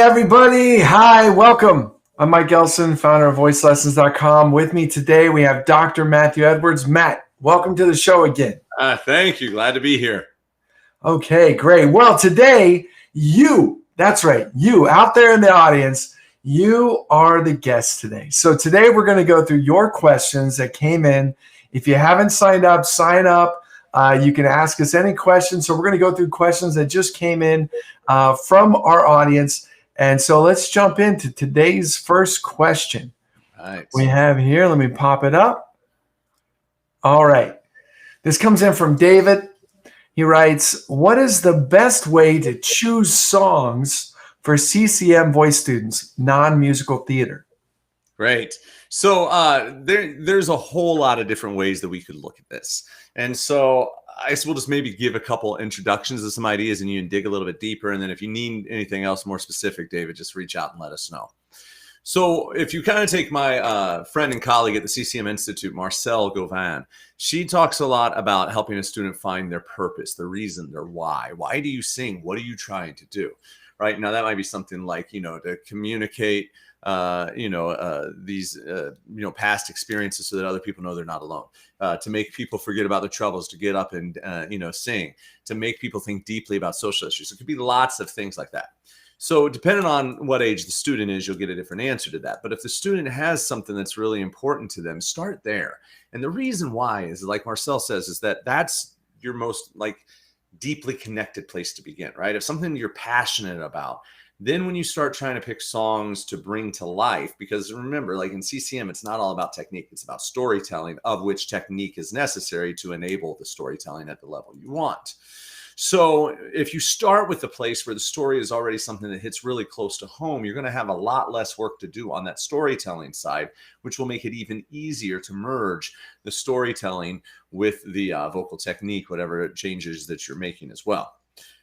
everybody. Hi, welcome. I'm Mike Elson, founder of VoiceLessons.com. With me today, we have Dr. Matthew Edwards. Matt, welcome to the show again. Thank you. Glad to be here. Okay, great. Well, today, that's right, you out there in the audience, you are the guest today. So today, we're going to go through your questions that came in. If you haven't signed up, sign up. You can ask us any questions. So we're going to go through questions that just came in from our audience. And so let's jump into today's first question. Right. We have here, let me pop it up. All right. This comes in from David. He writes, what is the best way to choose songs for CCM voice students, non-musical theater? Great. So there's a whole lot of different ways that we could look at this. And so I guess we'll just maybe give a couple introductions to some ideas and you can dig a little bit deeper. And then if you need anything else more specific, David, just reach out and let us know. So if you kind of take my friend and colleague at the CCM Institute, Marcelle Gauvin, she talks a lot about helping a student find their purpose, their reason, their why. Why do you sing? What are you trying to do? Right now, that might be something like, to communicate these past experiences so that other people know they're not alone, to make people forget about their troubles, to get up and sing, to make people think deeply about social issues. It could be lots of things like that. So depending on what age the student is, you'll get a different answer to that. But if the student has something that's really important to them, start there. And the reason why is, like Marcel says, is that that's your most deeply connected place to begin, right? If something you're passionate about, then when you start trying to pick songs to bring to life, because remember, like in CCM, it's not all about technique, it's about storytelling, of which technique is necessary to enable the storytelling at the level you want. So if you start with the place where the story is already something that hits really close to home, you're going to have a lot less work to do on that storytelling side, which will make it even easier to merge the storytelling with the vocal technique, whatever changes that you're making as well.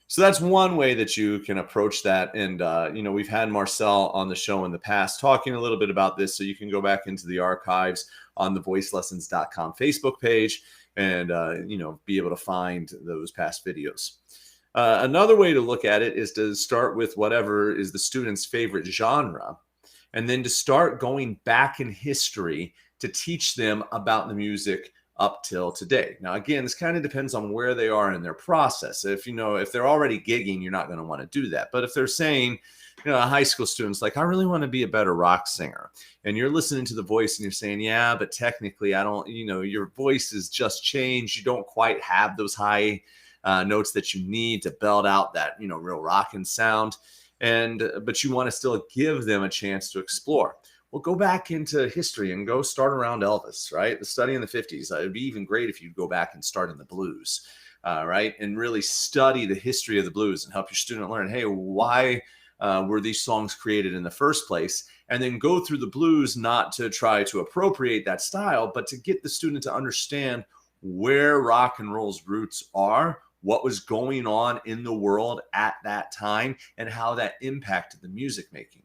So that's one way that you can approach that. And, we've had Marcel on the show in the past talking a little bit about this. So you can go back into the archives on the voicelessons.com Facebook page and, be able to find those past videos. Another way to look at it is to start with whatever is the student's favorite genre, and then to start going back in history to teach them about the music up till today. Now, again, this kind of depends on where they are in their process. If they're already gigging, you're not going to want to do that. But if they're saying, a high school student's like, I really want to be a better rock singer, and you're listening to the voice and you're saying, yeah, but technically I don't, your voice has just changed. You don't quite have those high notes that you need to belt out that, real rockin' sound. But you want to still give them a chance to explore. Well, go back into history and go start around Elvis, right? The study in the 50s. It'd be even great if you go back and start in the blues, right? And really study the history of the blues and help your student learn, hey, why were these songs created in the first place? And then go through the blues, not to try to appropriate that style, but to get the student to understand where rock and roll's roots are, what was going on in the world at that time, and how that impacted the music making.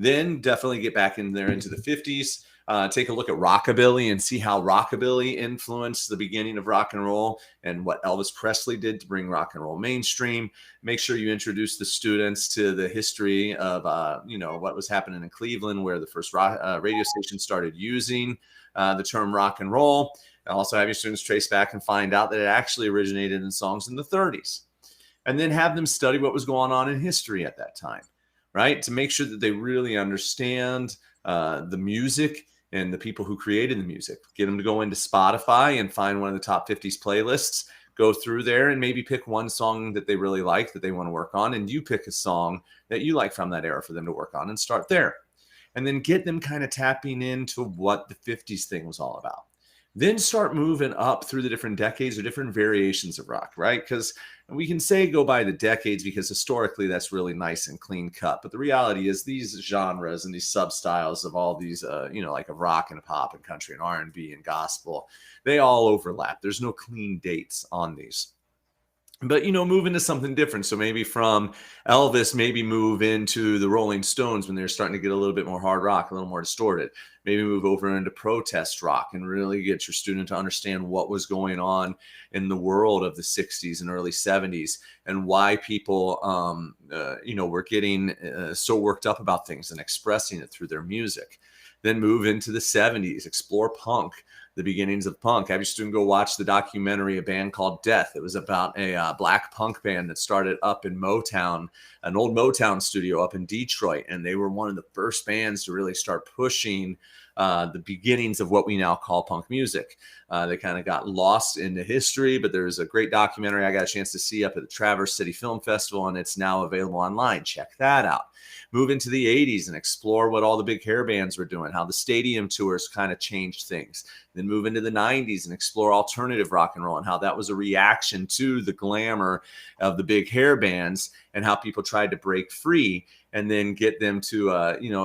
Then definitely get back in there into the 50s. Take a look at rockabilly and see how rockabilly influenced the beginning of rock and roll and what Elvis Presley did to bring rock and roll mainstream. Make sure you introduce the students to the history of, what was happening in Cleveland, where the first radio station started using the term rock and roll. And also have your students trace back and find out that it actually originated in songs in the 30s. And then have them study what was going on in history at that time, right? To make sure that they really understand the music and the people who created the music. Get them to go into Spotify and find one of the top 50s playlists, go through there and maybe pick one song that they really like that they want to work on. And you pick a song that you like from that era for them to work on and start there. And then get them kind of tapping into what the 50s thing was all about. Then start moving up through the different decades or different variations of rock, right? Because we can say go by the decades because historically that's really nice and clean cut. But the reality is these genres and these sub-styles of all these, like of rock and pop and country and R&B and gospel, they all overlap. There's no clean dates on these. but move into something different. So maybe from Elvis, maybe move into the Rolling Stones when they're starting to get a little bit more hard rock, a little more distorted. Maybe move over into protest rock and really get your student to understand what was going on in the world of the 60s and early 70s, and why people were getting so worked up about things and expressing it through their music. Then move into the 70s, explore punk, the beginnings of punk. Have your student go watch the documentary, A Band Called Death. It was about a black punk band that started up in Motown, an old Motown studio up in Detroit. And they were one of the first bands to really start pushing the beginnings of what we now call punk music. They kind of got lost into history, but there's a great documentary I got a chance to see up at the Traverse City Film Festival, and it's now available online. Check that out. Move into the 80s and explore what all the big hair bands were doing, how the stadium tours kind of changed things. Then move into the 90s and explore alternative rock and roll and how that was a reaction to the glamour of the big hair bands and how people tried to break free and then get them to,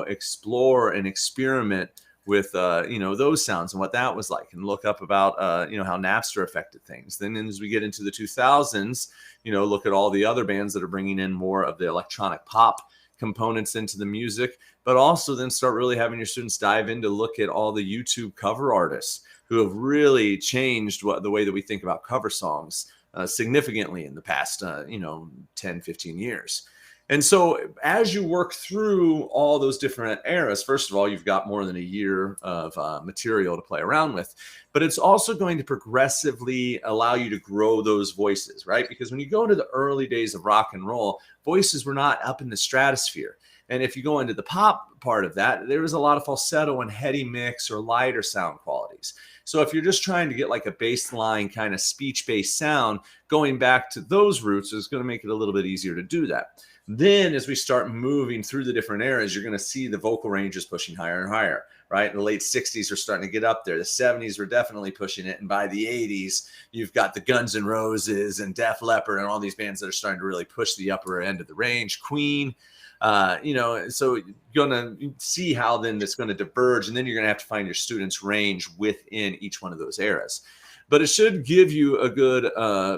explore and experiment with, those sounds and what that was like, and look up about, how Napster affected things. Then as we get into the 2000s, look at all the other bands that are bringing in more of the electronic pop components into the music, but also then start really having your students dive in to look at all the YouTube cover artists who have really changed the way that we think about cover songs significantly in the past, 10, 15 years. And so as you work through all those different eras, first of all, you've got more than a year of material to play around with, but it's also going to progressively allow you to grow those voices, right? Because when you go into the early days of rock and roll, voices were not up in the stratosphere. And if you go into the pop part of that, there was a lot of falsetto and heady mix or lighter sound qualities. So if you're just trying to get like a baseline kind of speech-based sound, going back to those roots is going to make it a little bit easier to do that. Then as we start moving through the different eras, you're going to see the vocal ranges pushing higher and higher, right? In the late 60s, we're starting to get up there. The 70s were definitely pushing it. And by the 80s, you've got the Guns N' Roses and Def Leppard and all these bands that are starting to really push the upper end of the range. Queen, so you're going to see how then it's going to diverge. And then you're going to have to find your students' range within each one of those eras. But it should give you a good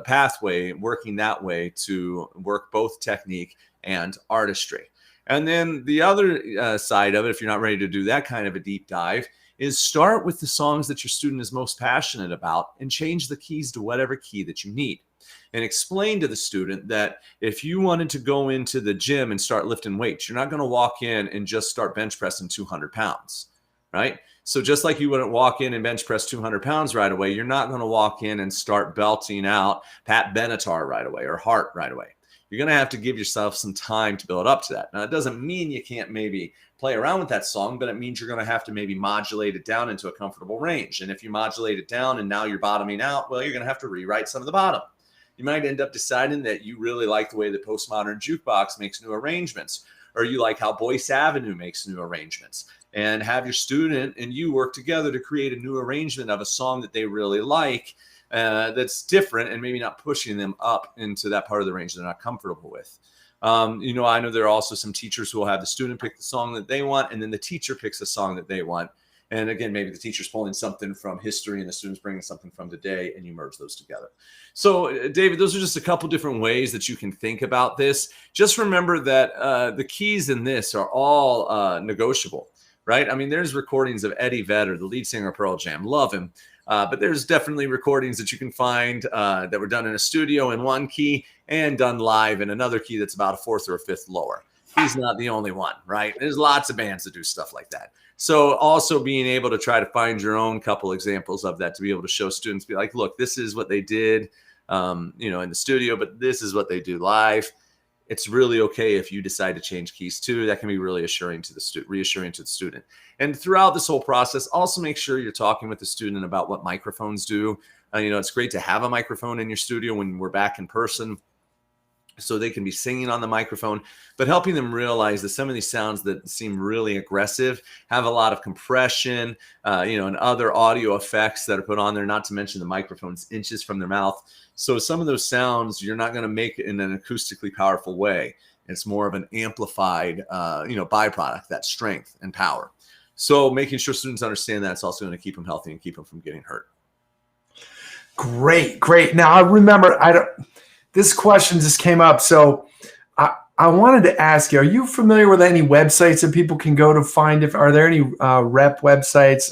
pathway working that way to work both technique and artistry. And then the other side of it, if you're not ready to do that kind of a deep dive, is start with the songs that your student is most passionate about and change the keys to whatever key that you need. And explain to the student that if you wanted to go into the gym and start lifting weights, you're not going to walk in and just start bench pressing 200 pounds, right? So just like you wouldn't walk in and bench press 200 pounds right away, you're not going to walk in and start belting out Pat Benatar right away or Heart right away. You're going to have to give yourself some time to build up to that. Now, it doesn't mean you can't maybe play around with that song, but it means you're going to have to maybe modulate it down into a comfortable range. And if you modulate it down and now you're bottoming out, well, you're going to have to rewrite some of the bottom. You might end up deciding that you really like the way the Postmodern Jukebox makes new arrangements, or you like how Boyce Avenue makes new arrangements, and have your student and you work together to create a new arrangement of a song that they really like, that's different and maybe not pushing them up into that part of the range they're not comfortable with. I know there are also some teachers who will have the student pick the song that they want, and then the teacher picks a song that they want. And again, maybe the teacher's pulling something from history and the student's bringing something from today, and you merge those together. So, David, those are just a couple different ways that you can think about this. Just remember that the keys in this are all negotiable, right? I mean, there's recordings of Eddie Vedder, the lead singer of Pearl Jam. Love him. But there's definitely recordings that you can find that were done in a studio in one key and done live in another key that's about a fourth or a fifth lower. He's not the only one, right? There's lots of bands that do stuff like that. So also being able to try to find your own couple examples of that to be able to show students, be like, look, this is what they did, in the studio, but this is what they do live. It's really okay if you decide to change keys too. That can be really reassuring to the student. And throughout this whole process, also make sure you're talking with the student about what microphones do. It's great to have a microphone in your studio when we're back in person, so they can be singing on the microphone, but helping them realize that some of these sounds that seem really aggressive have a lot of compression, and other audio effects that are put on there, not to mention the microphone's inches from their mouth. So some of those sounds, you're not going to make it in an acoustically powerful way. It's more of an amplified, byproduct, that strength and power. So making sure students understand that, it's also going to keep them healthy and keep them from getting hurt. Great. Now I remember, this question just came up. So I wanted to ask you, are you familiar with any websites that people can go to find are there any rep websites?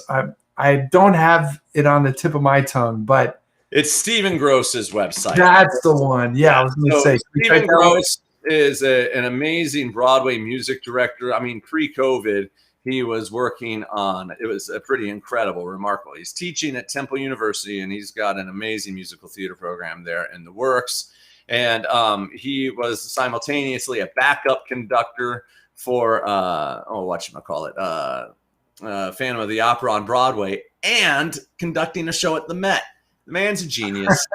I don't have it on the tip of my tongue, but it's Stephen Gross's website. That's the one. Yeah, I was going to say. Stephen Gross is an amazing Broadway music director. I mean, pre-COVID, he was working on, it was a pretty incredible, remarkable. He's teaching at Temple University, and he's got an amazing musical theater program there in the works. And he was simultaneously a backup conductor for, Phantom of the Opera on Broadway, and conducting a show at the Met. The man's a genius.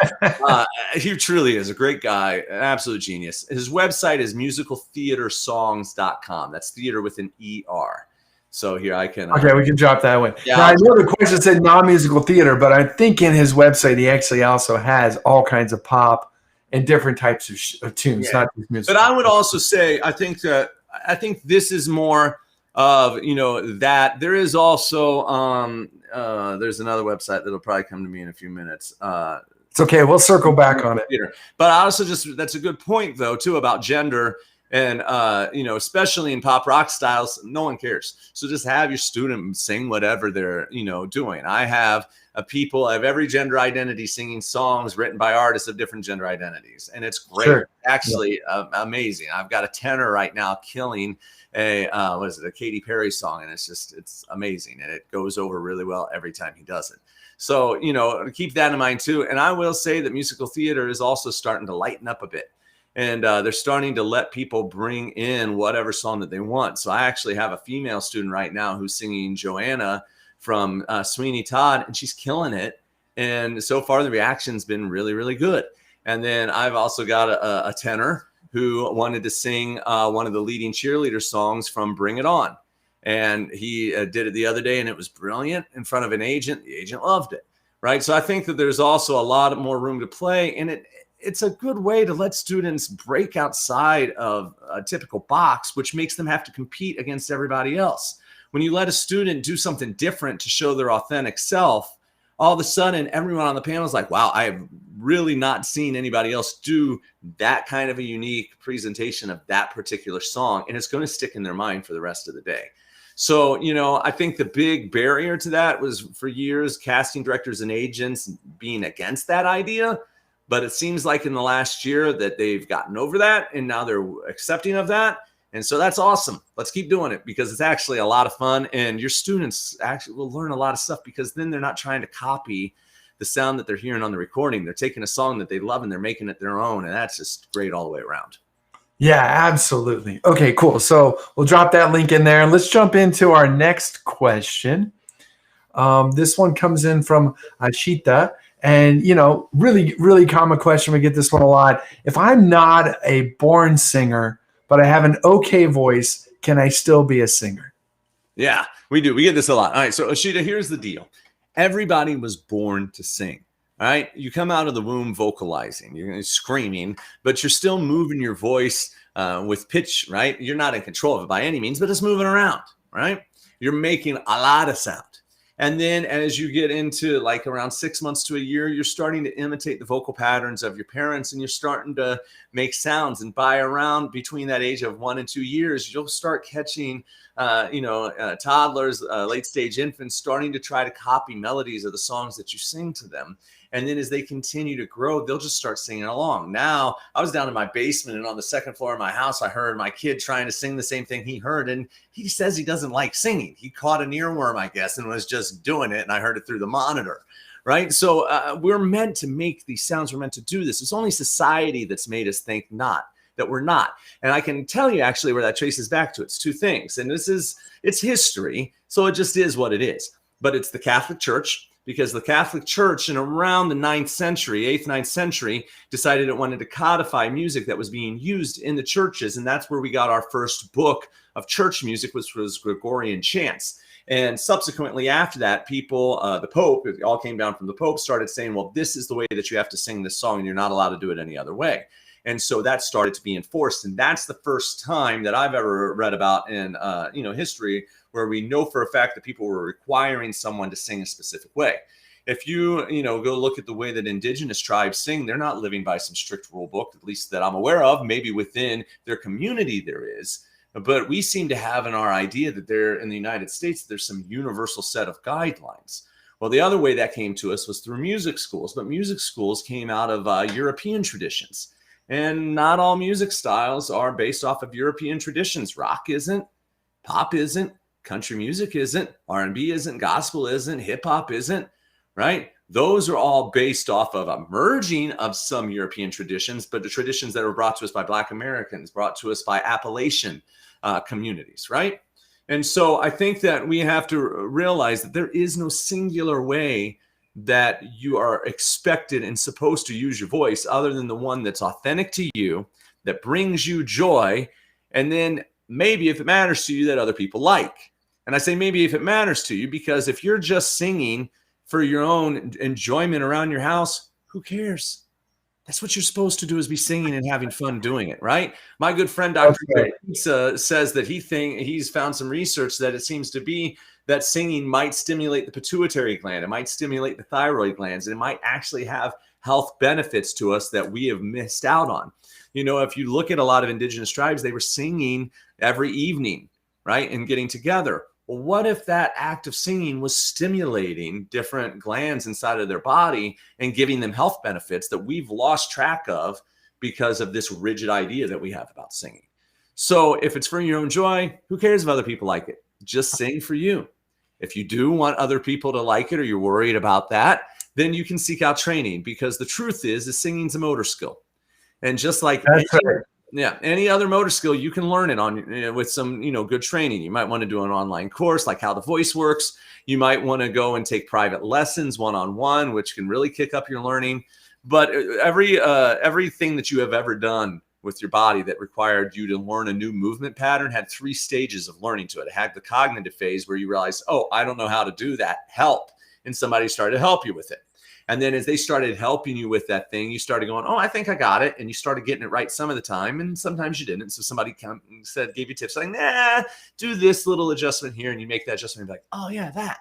He truly is a great guy, an absolute genius. His website is musicaltheatersongs.com. That's theater with an ER. So here I can. Okay, we can drop that one. Yeah, now, I know the question said non-musical theater, but I think in his website he actually also has all kinds of pop and different types of tunes, not just music. But I would also say I think this is more of, that there is also there's another website that'll probably come to me in a few minutes. It's okay, we'll circle back on it. But I also that's a good point though too about gender, and especially in pop rock styles, no one cares. So just have your student sing whatever they're doing. I have people of every gender identity singing songs written by artists of different gender identities, and it's great. Sure. Actually, amazing. I've got a tenor right now killing a Katy Perry song, and it's amazing, and it goes over really well every time he does it. So keep that in mind too. And I will say that musical theater is also starting to lighten up a bit, and they're starting to let people bring in whatever song that they want. So I actually have a female student right now who's singing Joanna from Sweeney Todd, and she's killing it. And so far the reaction's been really, really good. And then I've also got a tenor who wanted to sing one of the leading cheerleader songs from Bring It On. And he did it the other day, and it was brilliant in front of an agent. The agent loved it, right? So I think that there's also a lot more room to play, and it's a good way to let students break outside of a typical box, which makes them have to compete against everybody else. When you let a student do something different to show their authentic self, all of a sudden everyone on the panel is like, wow, I have really not seen anybody else do that kind of a unique presentation of that particular song, and it's going to stick in their mind for the rest of the day. So, I think the big barrier to that was for years casting directors and agents being against that idea. But it seems like in the last year that they've gotten over that, and now they're accepting of that. And so that's awesome. Let's keep doing it, because it's actually a lot of fun, and your students actually will learn a lot of stuff, because then they're not trying to copy the sound that they're hearing on the recording. They're taking a song that they love and they're making it their own. And that's just great all the way around. Yeah, absolutely. Okay, cool. So we'll drop that link in there, and let's jump into our next question. This one comes in from Ashita, and really, really common question. We get this one a lot. If I'm not a born singer, but I have an okay voice, can I still be a singer? Yeah, we do. We get this a lot. All right, so Ashita, here's the deal. Everybody was born to sing. All right, you come out of the womb vocalizing, you're screaming, but you're still moving your voice with pitch, right? You're not in control of it by any means, but it's moving around, right? You're making a lot of sound. And then as you get into like around 6 months to a year, you're starting to imitate the vocal patterns of your parents, and you're starting to make sounds. And by around between that age of 1 and 2 years, you'll start catching, toddlers, late stage infants starting to try to copy melodies of the songs that you sing to them. And then as they continue to grow, they'll just start singing along. Now, I was down in my basement, and on the second floor of my house, I heard my kid trying to sing the same thing he heard. And he says he doesn't like singing. He caught an earworm, I guess, and was just doing it. And I heard it through the monitor, right? So we're meant to make these sounds. We're meant to do this. It's only society that's made us think that we're not. And I can tell you actually where that traces back to. It's two things. And it's history. So it just is what it is. But it's the Catholic Church, because the Catholic Church in around the 8th, 9th century, decided it wanted to codify music that was being used in the churches. And that's where we got our first book of church music, which was Gregorian chants. And subsequently after that, people, the Pope, it all came down from the Pope, started saying, well, this is the way that you have to sing this song, and you're not allowed to do it any other way. And so that started to be enforced. And that's the first time that I've ever read about in history where we know for a fact that people were requiring someone to sing a specific way. If you go look at the way that indigenous tribes sing, they're not living by some strict rule book, at least that I'm aware of. Maybe within their community there is, but we seem to have in our idea that there in the United States, there's some universal set of guidelines. Well, the other way that came to us was through music schools, but music schools came out of European traditions. And not all music styles are based off of European traditions. Rock isn't, pop isn't, country music isn't, R&B isn't, gospel isn't, hip hop isn't, right? Those are all based off of a merging of some European traditions, but the traditions that were brought to us by Black Americans, brought to us by Appalachian communities, right? And so I think that we have to realize that there is no singular way that you are expected and supposed to use your voice other than the one that's authentic to you, that brings you joy, and then maybe if it matters to you that other people like. And I say maybe if it matters to you, because if you're just singing for your own enjoyment around your house, who cares? That's what you're supposed to do, is be singing and having fun doing it, right? My good friend, Dr. Pizza, says that he's found some research that it seems to be that singing might stimulate the pituitary gland. It might stimulate the thyroid glands, and it might actually have health benefits to us that we have missed out on. If you look at a lot of indigenous tribes, they were singing every evening, right? And getting together. Well, what if that act of singing was stimulating different glands inside of their body and giving them health benefits that we've lost track of because of this rigid idea that we have about singing? So if it's for your own joy, who cares if other people like it? Just sing for you. If you do want other people to like it, or you're worried about that, then you can seek out training, because the truth is singing's a motor skill. And just like any other motor skill, you can learn it on with some good training. You might want to do an online course like How the Voice Works. You might want to go and take private lessons one-on-one, which can really kick up your learning. But everything that you have ever done with your body that required you to learn a new movement pattern had 3 stages of learning to it. It had the cognitive phase where you realize, oh, I don't know how to do that. Help. And somebody started to help you with it. And then as they started helping you with that thing, you started going, oh, I think I got it. And you started getting it right some of the time. And sometimes you didn't. So somebody gave you tips like, nah, do this little adjustment here. And you make that adjustment and be like, oh, yeah, that.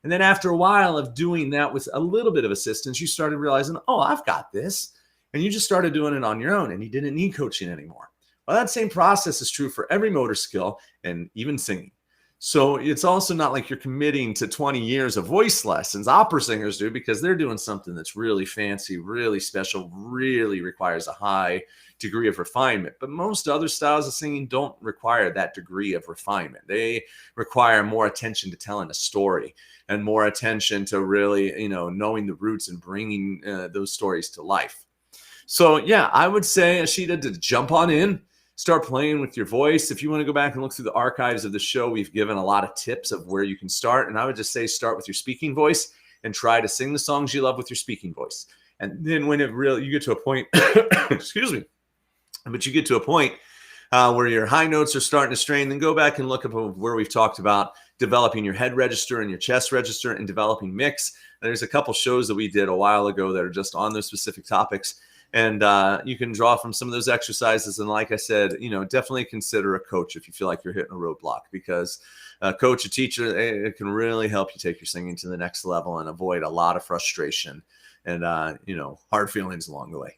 And then after a while of doing that with a little bit of assistance, you started realizing, oh, I've got this. And you just started doing it on your own, and you didn't need coaching anymore. Well, that same process is true for every motor skill and even singing. So it's also not like you're committing to 20 years of voice lessons. Opera singers do, because they're doing something that's really fancy, really special, really requires a high degree of refinement. But most other styles of singing don't require that degree of refinement. They require more attention to telling a story and more attention to really, knowing the roots and bringing those stories to life. So yeah, I would say, Ashita, to jump on in, start playing with your voice. If you want to go back and look through the archives of the show, we've given a lot of tips of where you can start. And I would just say, start with your speaking voice and try to sing the songs you love with your speaking voice. And then when you get to a point, excuse me, but you get to a point where your high notes are starting to strain, then go back and look up where we've talked about developing your head register and your chest register and developing mix. There's a couple shows that we did a while ago that are just on those specific topics. And you can draw from some of those exercises. And like I said, definitely consider a coach if you feel like you're hitting a roadblock, because a coach, a teacher, it can really help you take your singing to the next level and avoid a lot of frustration and, hard feelings along the way.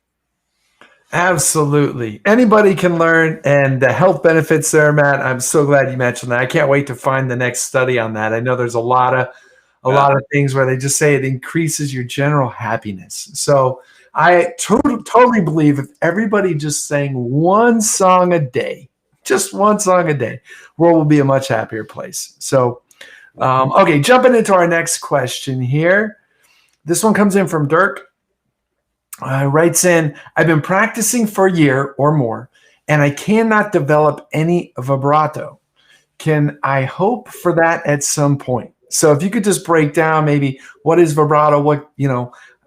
Absolutely. Anybody can learn, and the health benefits there, Matt. I'm so glad you mentioned that. I can't wait to find the next study on that. I know there's a lot of things where they just say it increases your general happiness. So I totally believe if everybody just sang one song a day, just one song a day, world will be a much happier place. So, okay, jumping into our next question here. This one comes in from Dirk. Writes in, I've been practicing for a year or more, and I cannot develop any vibrato. Can I hope for that at some point? So if you could just break down maybe what is vibrato,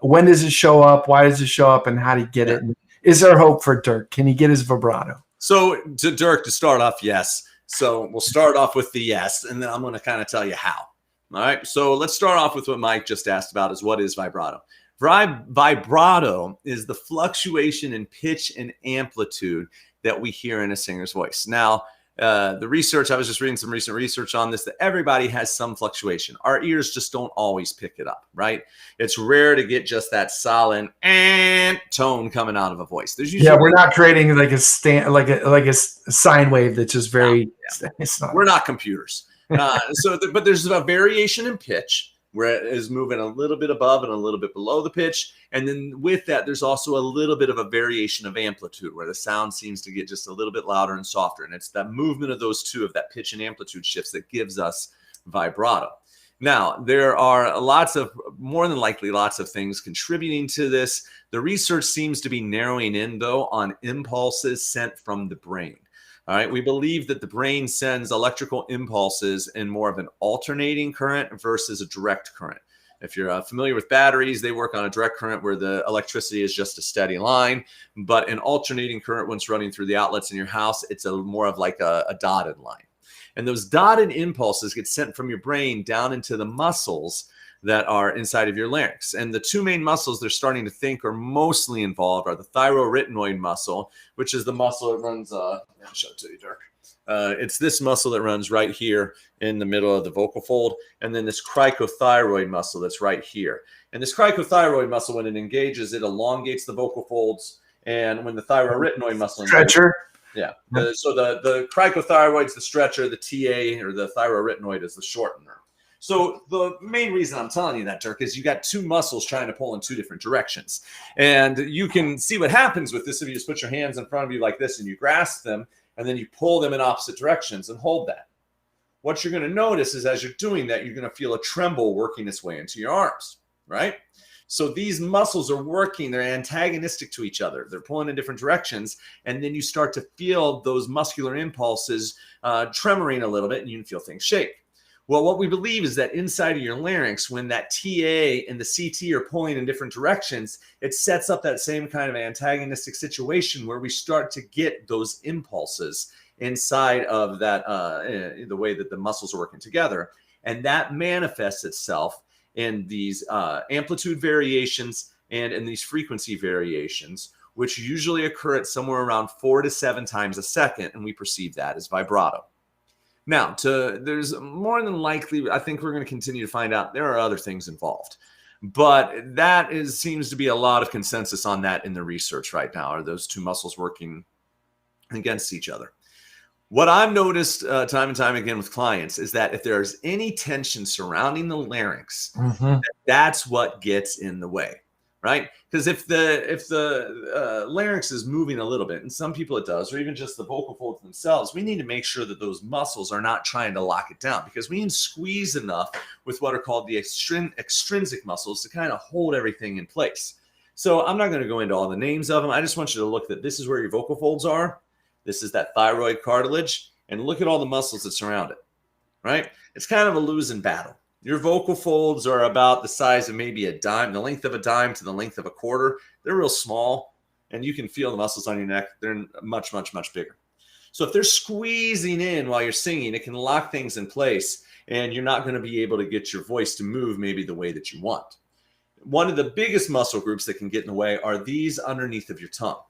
when does it show up? Why does it show up? And how do you get it? And is there hope for Dirk? Can he get his vibrato? So to Dirk, to start off, yes. So we'll start off with the yes, and then I'm going to kind of tell you how. All right. So let's start off with what Mike just asked about, is what is vibrato? Vibrato is the fluctuation in pitch and amplitude that we hear in a singer's voice. Now, The research, I was just reading some recent research on this, that everybody has some fluctuation. Our ears just don't always pick it up, right? It's rare to get just that solid and tone coming out of a voice. There's usually, we're not creating like a sine wave that's just very. No, it's not. We're not computers. But there's a variation in pitch where it is moving a little bit above and a little bit below the pitch. And then with that, there's also a little bit of a variation of amplitude where the sound seems to get just a little bit louder and softer. And it's that movement of those two, of that pitch and amplitude shifts, that gives us vibrato. Now, there are more than likely lots of things contributing to this. The research seems to be narrowing in, though, on impulses sent from the brain. All right, we believe that the brain sends electrical impulses in more of an alternating current versus a direct current. If you're familiar with batteries, they work on a direct current where the electricity is just a steady line. But an alternating current, once running through the outlets in your house, it's more of like a dotted line. And those dotted impulses get sent from your brain down into the muscles that are inside of your larynx. And the two main muscles they're starting to think are mostly involved are the thyroarytenoid muscle, which is the muscle that runs, I'll show it to you, Dirk. It's this muscle that runs right here in the middle of the vocal fold, and then this cricothyroid muscle that's right here. And this cricothyroid muscle, when it engages, it elongates the vocal folds. And when the thyroarytenoid muscle stretcher. Yeah. So the cricothyroid's the stretcher, the TA or the thyroarytenoid is the shortener. So the main reason I'm telling you that, Dirk, is you got two muscles trying to pull in two different directions. And you can see what happens with this if you just put your hands in front of you like this and you grasp them, and then you pull them in opposite directions and hold that. What you're going to notice is as you're doing that, you're going to feel a tremble working its way into your arms, right? So these muscles are working. They're antagonistic to each other. They're pulling in different directions. And then you start to feel those muscular impulses tremoring a little bit, and you can feel things shake. Well, what we believe is that inside of your larynx, when that TA and the CT are pulling in different directions, it sets up that same kind of antagonistic situation where we start to get those impulses inside of that, the way that the muscles are working together. And that manifests itself in these amplitude variations and in these frequency variations, which usually occur at somewhere around 4 to 7 times a second, and we perceive that as vibrato. Now, there's more than likely, I think we're going to continue to find out there are other things involved. But seems to be a lot of consensus on that in the research right now, are those two muscles working against each other. What I've noticed time and time again with clients is that if there's any tension surrounding the larynx, that's what gets in the way, right? Because if the larynx is moving a little bit, and some people it does, or even just the vocal folds themselves, we need to make sure that those muscles are not trying to lock it down, because we can squeeze enough with what are called the extrinsic muscles to kind of hold everything in place. So I'm not going to go into all the names of them. I just want you to look that this is where your vocal folds are. This is that thyroid cartilage, and look at all the muscles that surround it, right? It's kind of a losing battle. Your vocal folds are about the size of maybe a dime, the length of a dime to the length of a quarter. They're real small, and you can feel the muscles on your neck. They're much, much, much bigger. So if they're squeezing in while you're singing, it can lock things in place, and you're not going to be able to get your voice to move maybe the way that you want. One of the biggest muscle groups that can get in the way are these underneath of your tongue.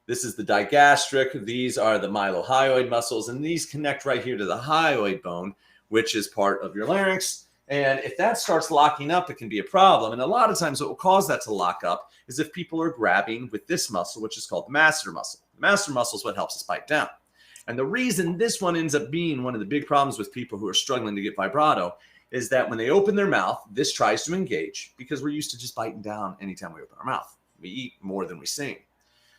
This is the digastric. These are the mylohyoid muscles, and these connect right here to the hyoid bone, which is part of your larynx. And if that starts locking up, it can be a problem. And a lot of times what will cause that to lock up is if people are grabbing with this muscle, which is called the masseter muscle. The masseter muscle is what helps us bite down. And the reason this one ends up being one of the big problems with people who are struggling to get vibrato is that when they open their mouth, this tries to engage, because we're used to just biting down anytime we open our mouth. We eat more than we sing.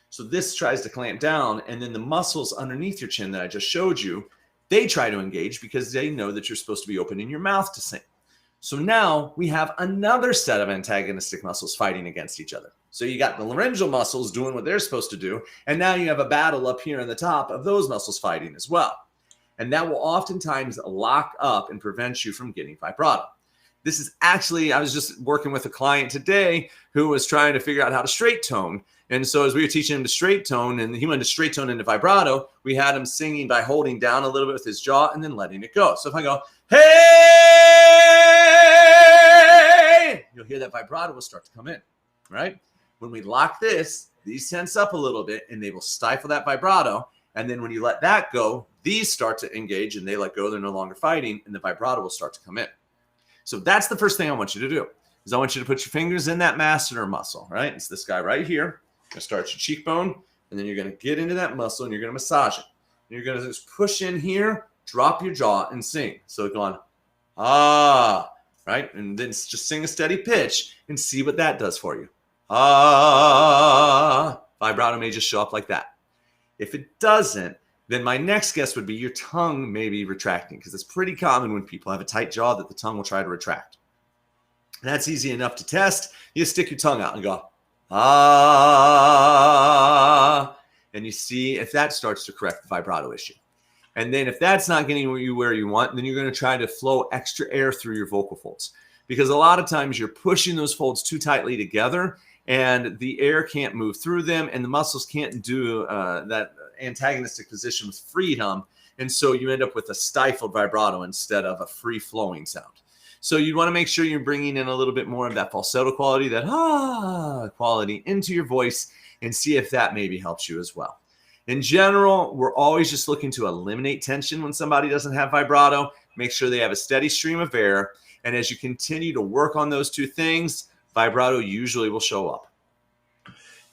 So this tries to clamp down, and then the muscles underneath your chin that I just showed you, they try to engage because they know that you're supposed to be opening your mouth to sing. So now we have another set of antagonistic muscles fighting against each other. So you got the laryngeal muscles doing what they're supposed to do, and now you have a battle up here in the top of those muscles fighting as well. And that will oftentimes lock up and prevent you from getting vibrato. This is actually, I was just working with a client today who was trying to figure out how to straight tone. And so as we were teaching him to straight tone, and he wanted to straight tone into vibrato, we had him singing by holding down a little bit with his jaw and then letting it go. So if I go, hey, you'll hear that vibrato will start to come in, right? When we lock this, these tense up a little bit and they will stifle that vibrato. And then when you let that go, These start to engage and they let go. They're no longer fighting, and the vibrato will start to come in. So that's the first thing I want you to do is I want you to put your fingers in that masseter muscle, right? It's this guy right here. You're going to start your cheekbone, and then you're going to get into that muscle, and you're going to massage it. And you're going to just push in here, drop your jaw, and sing. So going, ah, right? And then just sing a steady pitch and see what that does for you. Ah, vibrato may just show up like that. If it doesn't, then my next guess would be your tongue may be retracting, because it's pretty common when people have a tight jaw that the tongue will try to retract. That's easy enough to test. You stick your tongue out and go, ah, and you see if that starts to correct the vibrato issue. And then if that's not getting you where you want, then you're going to try to flow extra air through your vocal folds, because a lot of times you're pushing those folds too tightly together and the air can't move through them and the muscles can't do that antagonistic position with freedom. And so you end up with a stifled vibrato instead of a free flowing sound. So you want to make sure you're bringing in a little bit more of that falsetto quality, that quality into your voice, and see if that maybe helps you as well. In general, we're always just looking to eliminate tension when somebody doesn't have vibrato, make sure they have a steady stream of air. And as you continue to work on those two things, vibrato usually will show up.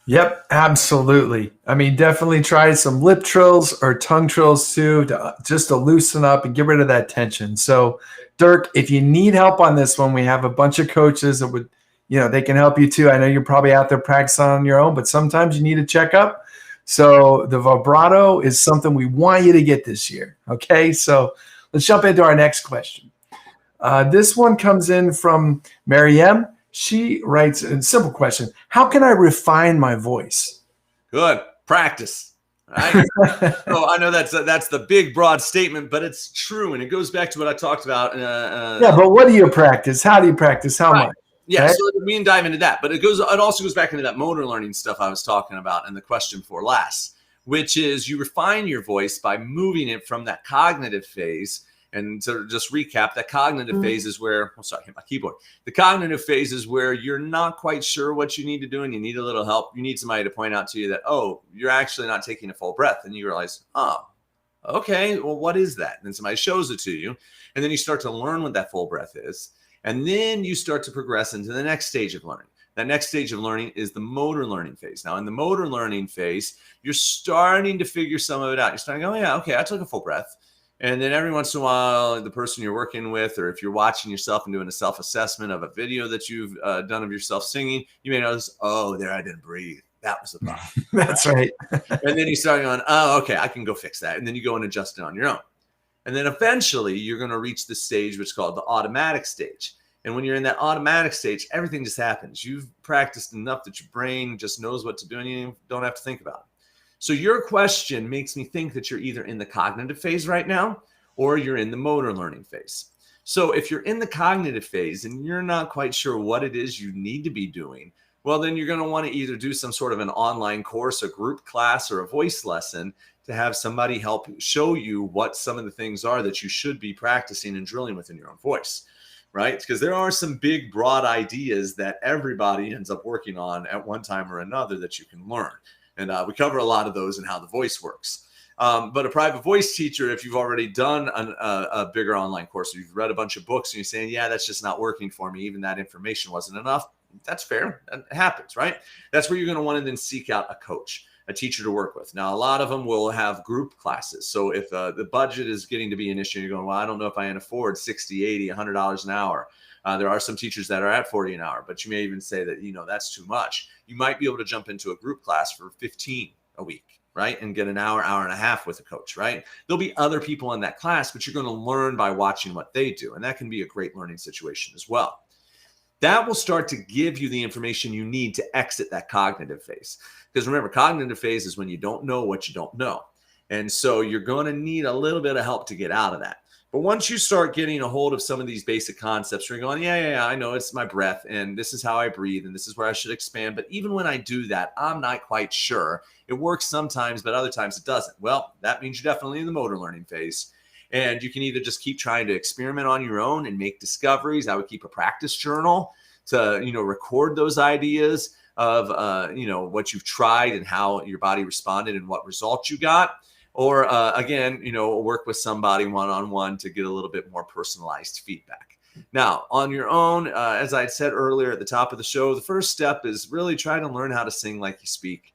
Yep, absolutely. I mean, definitely try some lip trills or tongue trills too, just to loosen up and get rid of that tension. So, Dirk, if you need help on this one, we have a bunch of coaches that would, they can help you too. I know you're probably out there practicing on your own, but sometimes you need a checkup. So the vibrato is something we want you to get this year. Okay, so let's jump into our next question. This one comes in from Mariam. She writes a simple question: how can I refine my voice? Good. Practice. Right? So I know that's the big, broad statement, but it's true. And it goes back to what I talked about. Yeah, but what do you practice? How do you practice? How much? Yeah, okay. So we can dive into that. But it also goes back into that motor learning stuff I was talking about in the question for last, which is you refine your voice by moving it from that cognitive phase. And to just recap, that cognitive phase is where, hit my keyboard. The cognitive phase is where you're not quite sure what you need to do and you need a little help. You need somebody to point out to you that, oh, you're actually not taking a full breath. And you realize, oh, okay, well, what is that? And then somebody shows it to you. And then you start to learn what that full breath is. And then you start to progress into the next stage of learning. That next stage of learning is the motor learning phase. Now, in the motor learning phase, you're starting to figure some of it out. You're starting to go, oh, yeah, okay, I took a full breath. And then every once in a while, the person you're working with, or if you're watching yourself and doing a self-assessment of a video that you've done of yourself singing, you may notice, oh, there, I didn't breathe. That was the problem. That's right. And then you start going, oh, okay, I can go fix that. And then you go and adjust it on your own. And then eventually you're going to reach the stage which is called the automatic stage. And when you're in that automatic stage, everything just happens. You've practiced enough that your brain just knows what to do and you don't have to think about it. So your question makes me think that you're either in the cognitive phase right now or you're in the motor learning phase. So if you're in the cognitive phase and you're not quite sure what it is you need to be doing, well, then you're going to want to either do some sort of an online course, a group class, or a voice lesson to have somebody help show you what some of the things are that you should be practicing and drilling within your own voice, right? Because there are some big, broad ideas that everybody ends up working on at one time or another that you can learn. And we cover a lot of those and how the voice works. But a private voice teacher, if you've already done a bigger online course, or you've read a bunch of books and you're saying, yeah, that's just not working for me, even that information wasn't enough, that's fair. That happens, right? That's where you're going to want to then seek out a coach, a teacher to work with. Now, a lot of them will have group classes. So if the budget is getting to be an issue, you're going, well, I don't know if I can afford $60, $80, $100 an hour. There are some teachers that are at $40 an hour, but you may even say that, that's too much. You might be able to jump into a group class for $15 a week, right? And get an hour, hour and a half with a coach, right? There'll be other people in that class, but you're going to learn by watching what they do. And that can be a great learning situation as well. That will start to give you the information you need to exit that cognitive phase. Because remember, cognitive phase is when you don't know what you don't know. And so you're going to need a little bit of help to get out of that. But once you start getting a hold of some of these basic concepts, you're going, yeah, I know it's my breath and this is how I breathe and this is where I should expand. But even when I do that, I'm not quite sure. It works sometimes, but other times it doesn't. Well, that means you're definitely in the motor learning phase. And you can either just keep trying to experiment on your own and make discoveries. I would keep a practice journal to, record those ideas of, what you've tried and how your body responded and what results you got. Or again, work with somebody one-on-one to get a little bit more personalized feedback. Now, on your own, as I said earlier at the top of the show, the first step is really try to learn how to sing like you speak.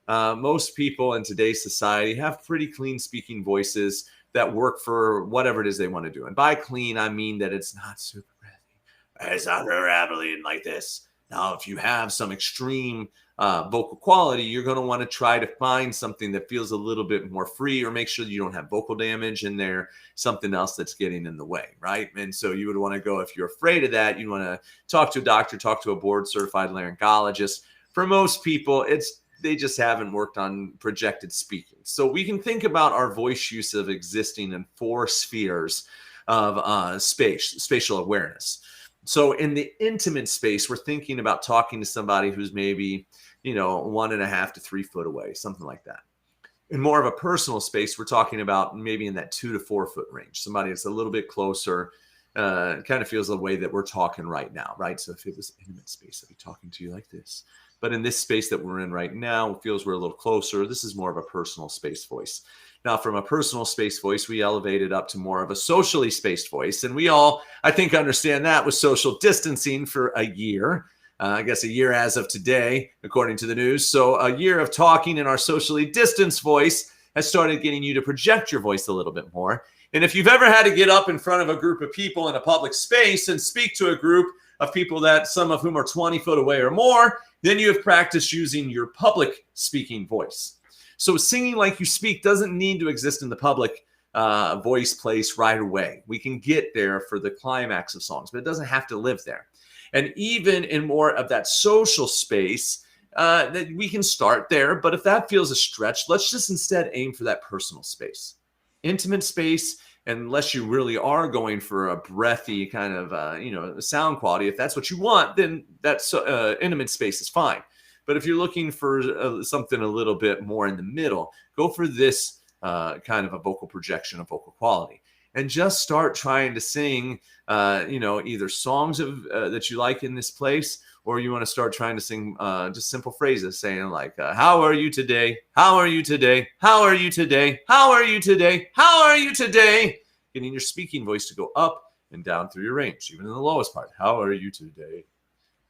Most people in today's society have pretty clean speaking voices that work for whatever it is they want to do. And by clean, I mean that it's not super breathy. It's not rambling like this. Now, if you have some extreme vocal quality, you're going to want to try to find something that feels a little bit more free, or make sure that you don't have vocal damage in there, something else that's getting in the way, right? And so you would want to go, if you're afraid of that, you want to talk to a doctor, talk to a board certified laryngologist. For most people, they just haven't worked on projected speaking. So we can think about our voice use of existing in 4 spheres of spatial awareness. So in the intimate space, we're thinking about talking to somebody who's maybe, 1.5 to 3 foot away, something like that. In more of a personal space, we're talking about maybe in that 2 to 4 foot range, somebody that's a little bit closer, kind of feels the way that we're talking right now, right? So if it was intimate space, I'd be talking to you like this. But in this space that we're in right now, it feels we're a little closer. This is more of a personal space voice. Now, from a personal space voice, we elevated up to more of a socially spaced voice. And we all, I think, understand that with social distancing for a year. I guess a year as of today, according to the news. So a year of talking in our socially distanced voice has started getting you to project your voice a little bit more. And if you've ever had to get up in front of a group of people in a public space and speak to a group of people that some of whom are 20 foot away or more, then you have practiced using your public speaking voice. So singing like you speak doesn't need to exist in the public voice place right away. We can get there for the climax of songs, but it doesn't have to live there. And even in more of that social space, that we can start there. But if that feels a stretch, let's just instead aim for that personal space, intimate space. Unless you really are going for a breathy kind of, sound quality, if that's what you want, then that's intimate space is fine. But if you're looking for something a little bit more in the middle, go for this kind of a vocal projection of vocal quality. And just start trying to sing, either songs that you like in this place, or you want to start trying to sing just simple phrases saying like, how are you today? How are you today? How are you today? How are you today? How are you today? Getting your speaking voice to go up and down through your range, even in the lowest part. How are you today?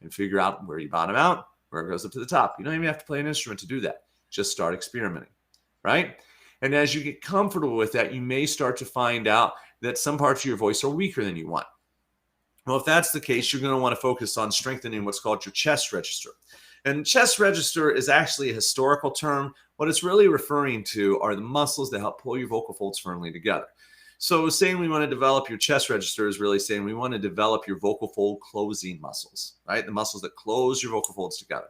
And figure out where you bottom out, where it goes up to the top. You don't even have to play an instrument to do that. Just start experimenting, right? And as you get comfortable with that, you may start to find out that some parts of your voice are weaker than you want. Well, if that's the case, you're going to want to focus on strengthening what's called your chest register. And chest register is actually a historical term. What it's really referring to are the muscles that help pull your vocal folds firmly together. So saying we want to develop your chest register is really saying we want to develop your vocal fold closing muscles, right? The muscles that close your vocal folds together.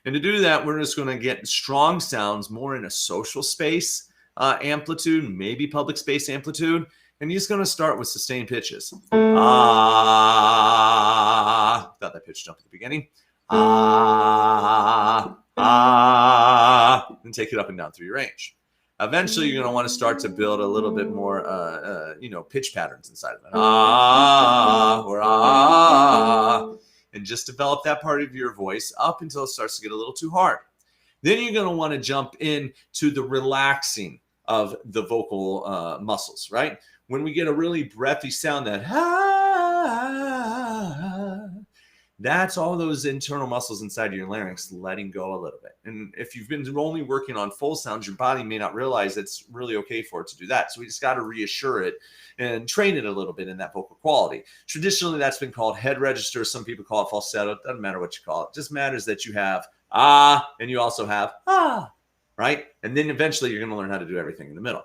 And to do that, we're just going to get strong sounds more in a social space amplitude, maybe public space amplitude. And you're just going to start with sustained pitches. Ah, got that pitch jump at the beginning. Ah, ah, and take it up and down through your range. Eventually, you're going to want to start to build a little bit more, pitch patterns inside of it. Ah, or ah, and just develop that part of your voice up until it starts to get a little too hard. Then you're going to want to jump into the relaxing of the vocal muscles, right? When we get a really breathy sound, that that's all those internal muscles inside your larynx letting go a little bit. And if you've been only working on full sounds, your body may not realize it's really okay for it to do that. So we just got to reassure it and train it a little bit in that vocal quality. Traditionally, that's been called head register. Some people call it falsetto. It doesn't matter what you call it. It just matters that you have ah, and you also have ah, right? And then eventually you're going to learn how to do everything in the middle.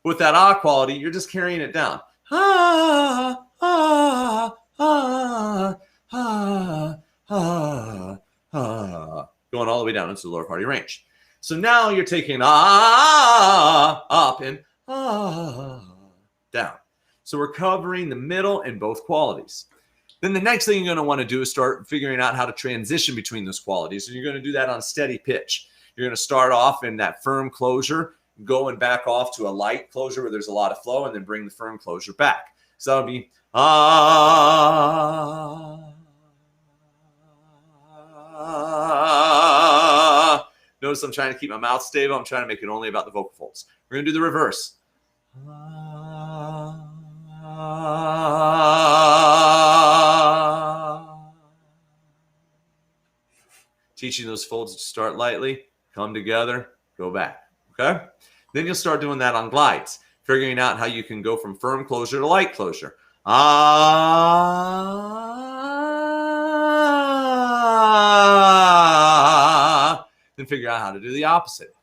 With that ah quality, you're just carrying it down. Ah, ah, ah, ah, ah, ah, going all the way down into the lower part of your range. So now you're taking ah up and ah down. So we're covering the middle and both qualities. Then the next thing you're going to want to do is start figuring out how to transition between those qualities. And you're going to do that on steady pitch. You're going to start off in that firm closure, go and back off to a light closure where there's a lot of flow, and then bring the firm closure back. So that'll be ah. Notice I'm trying to keep my mouth stable. I'm trying to make it only about the vocal folds. We're going to do the reverse. Teaching those folds to start lightly, come together, go back. Okay? Then you'll start doing that on glides, figuring out how you can go from firm closure to light closure. Then figure out how to do the opposite.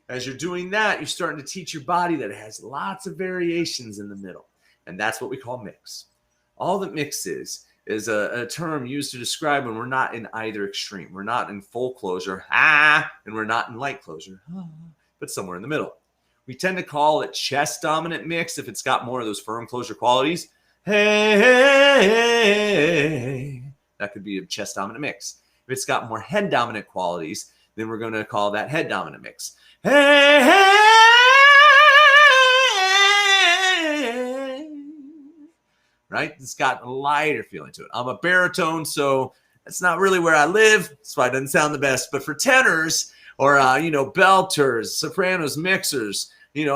As you're doing that, you're starting to teach your body that it has lots of variations in the middle. And that's what we call mix. All that mix is a term used to describe when we're not in either extreme. We're not in full closure, and we're not in light closure, but somewhere in the middle. We tend to call it chest dominant mix if it's got more of those firm closure qualities. Hey, that could be a chest dominant mix. If it's got more head dominant qualities, then we're going to call that head dominant mix. Hey, right? It's got a lighter feeling to it. I'm a baritone, so that's not really where I live. That's why it doesn't sound the best. But for tenors or, belters, sopranos, mixers,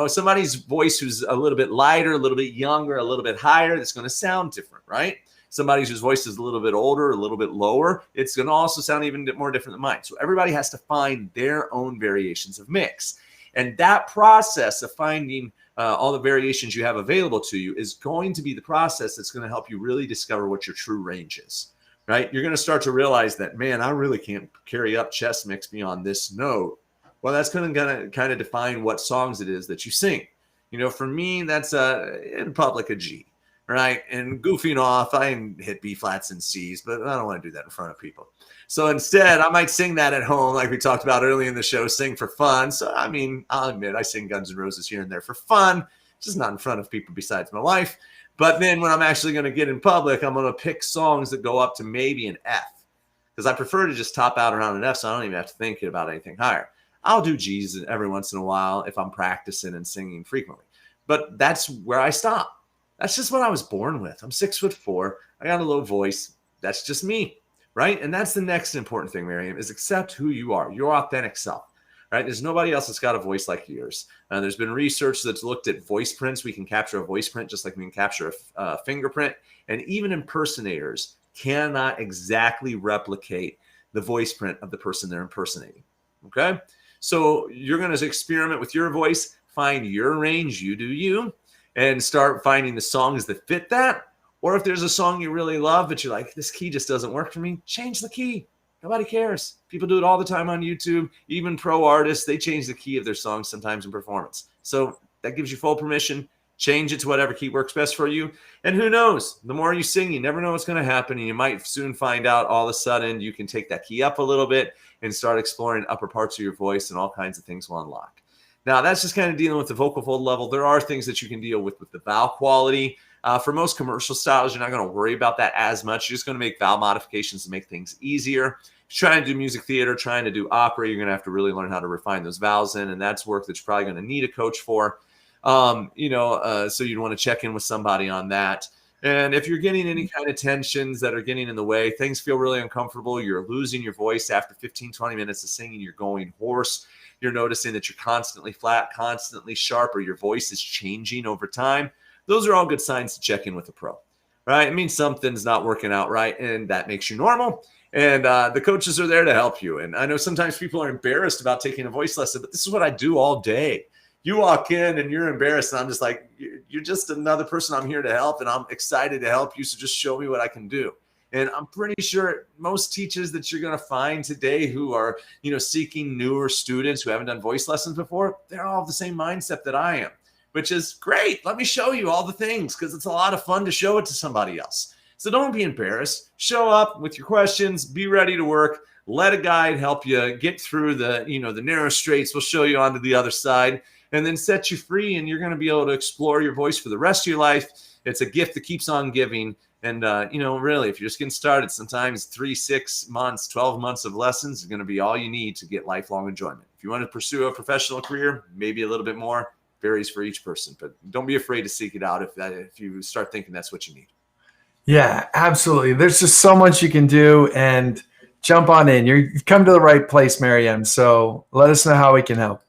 somebody's voice who's a little bit lighter, a little bit younger, a little bit higher, that's going to sound different, right? Somebody whose voice is a little bit older, a little bit lower, it's going to also sound even more different than mine. So everybody has to find their own variations of mix. And that process of finding all the variations you have available to you is going to be the process that's going to help you really discover what your true range is, right? You're going to start to realize that, man, I really can't carry up chest mix beyond this note. Well, that's going to kind of define what songs it is that you sing. For me, that's in public a G. Right. And goofing off, I can hit B flats and C's, but I don't want to do that in front of people. So instead, I might sing that at home, like we talked about early in the show, sing for fun. So, I'll admit I sing Guns N' Roses here and there for fun, just not in front of people besides my wife. But then when I'm actually going to get in public, I'm going to pick songs that go up to maybe an F, because I prefer to just top out around an F, so I don't even have to think about anything higher. I'll do G's every once in a while if I'm practicing and singing frequently. But that's where I stop. That's just what I was born with. I'm 6'4". I got a low voice. That's just me, right? And that's the next important thing, Miriam, is accept who you are, your authentic self, right? There's nobody else that's got a voice like yours. There's been research that's looked at voice prints. We can capture a voice print just like we can capture a fingerprint. And even impersonators cannot exactly replicate the voice print of the person they're impersonating, okay? So you're going to experiment with your voice, find your range, you do you, and start finding the songs that fit that. Or if there's a song you really love, but you're like, this key just doesn't work for me, change the key. Nobody cares. People do it all the time on YouTube. Even pro artists, they change the key of their songs sometimes in performance. So that gives you full permission. Change it to whatever key works best for you. And who knows? The more you sing, you never know what's going to happen. And you might soon find out all of a sudden you can take that key up a little bit and start exploring upper parts of your voice, and all kinds of things will unlock. Now, that's just kind of dealing with the vocal fold level. There are things that you can deal with the vowel quality. For most commercial styles, you're not going to worry about that as much. You're just going to make vowel modifications to make things easier. If you're trying to do music theater, trying to do opera, you're going to have to really learn how to refine those vowels in, and that's work that you're probably going to need a coach for. So you'd want to check in with somebody on that. And if you're getting any kind of tensions that are getting in the way, things feel really uncomfortable, you're losing your voice after 15, 20 minutes of singing, you're going hoarse, you're noticing that you're constantly flat, constantly sharp, or your voice is changing over time, those are all good signs to check in with a pro, right? It means something's not working out right, and that makes you normal. And the coaches are there to help you. And I know sometimes people are embarrassed about taking a voice lesson, but this is what I do all day. You walk in and you're embarrassed, and I'm just like, you're just another person. I'm here to help, and I'm excited to help you. So just show me what I can do. And I'm pretty sure most teachers that you're going to find today who are, seeking newer students who haven't done voice lessons before, they're all the same mindset that I am, which is great. Let me show you all the things, because it's a lot of fun to show it to somebody else. So don't be embarrassed. Show up with your questions. Be ready to work. Let a guide help you get through the narrow straits. We'll show you onto the other side, and then set you free, and you're going to be able to explore your voice for the rest of your life. It's a gift that keeps on giving. And, really, if you're just getting started, sometimes 3, 6 months, 12 months of lessons is going to be all you need to get lifelong enjoyment. If you want to pursue a professional career, maybe a little bit more, varies for each person, but don't be afraid to seek it out if you start thinking that's what you need. Yeah, absolutely. There's just so much you can do, and jump on in. You've come to the right place, Maryam. So let us know how we can help.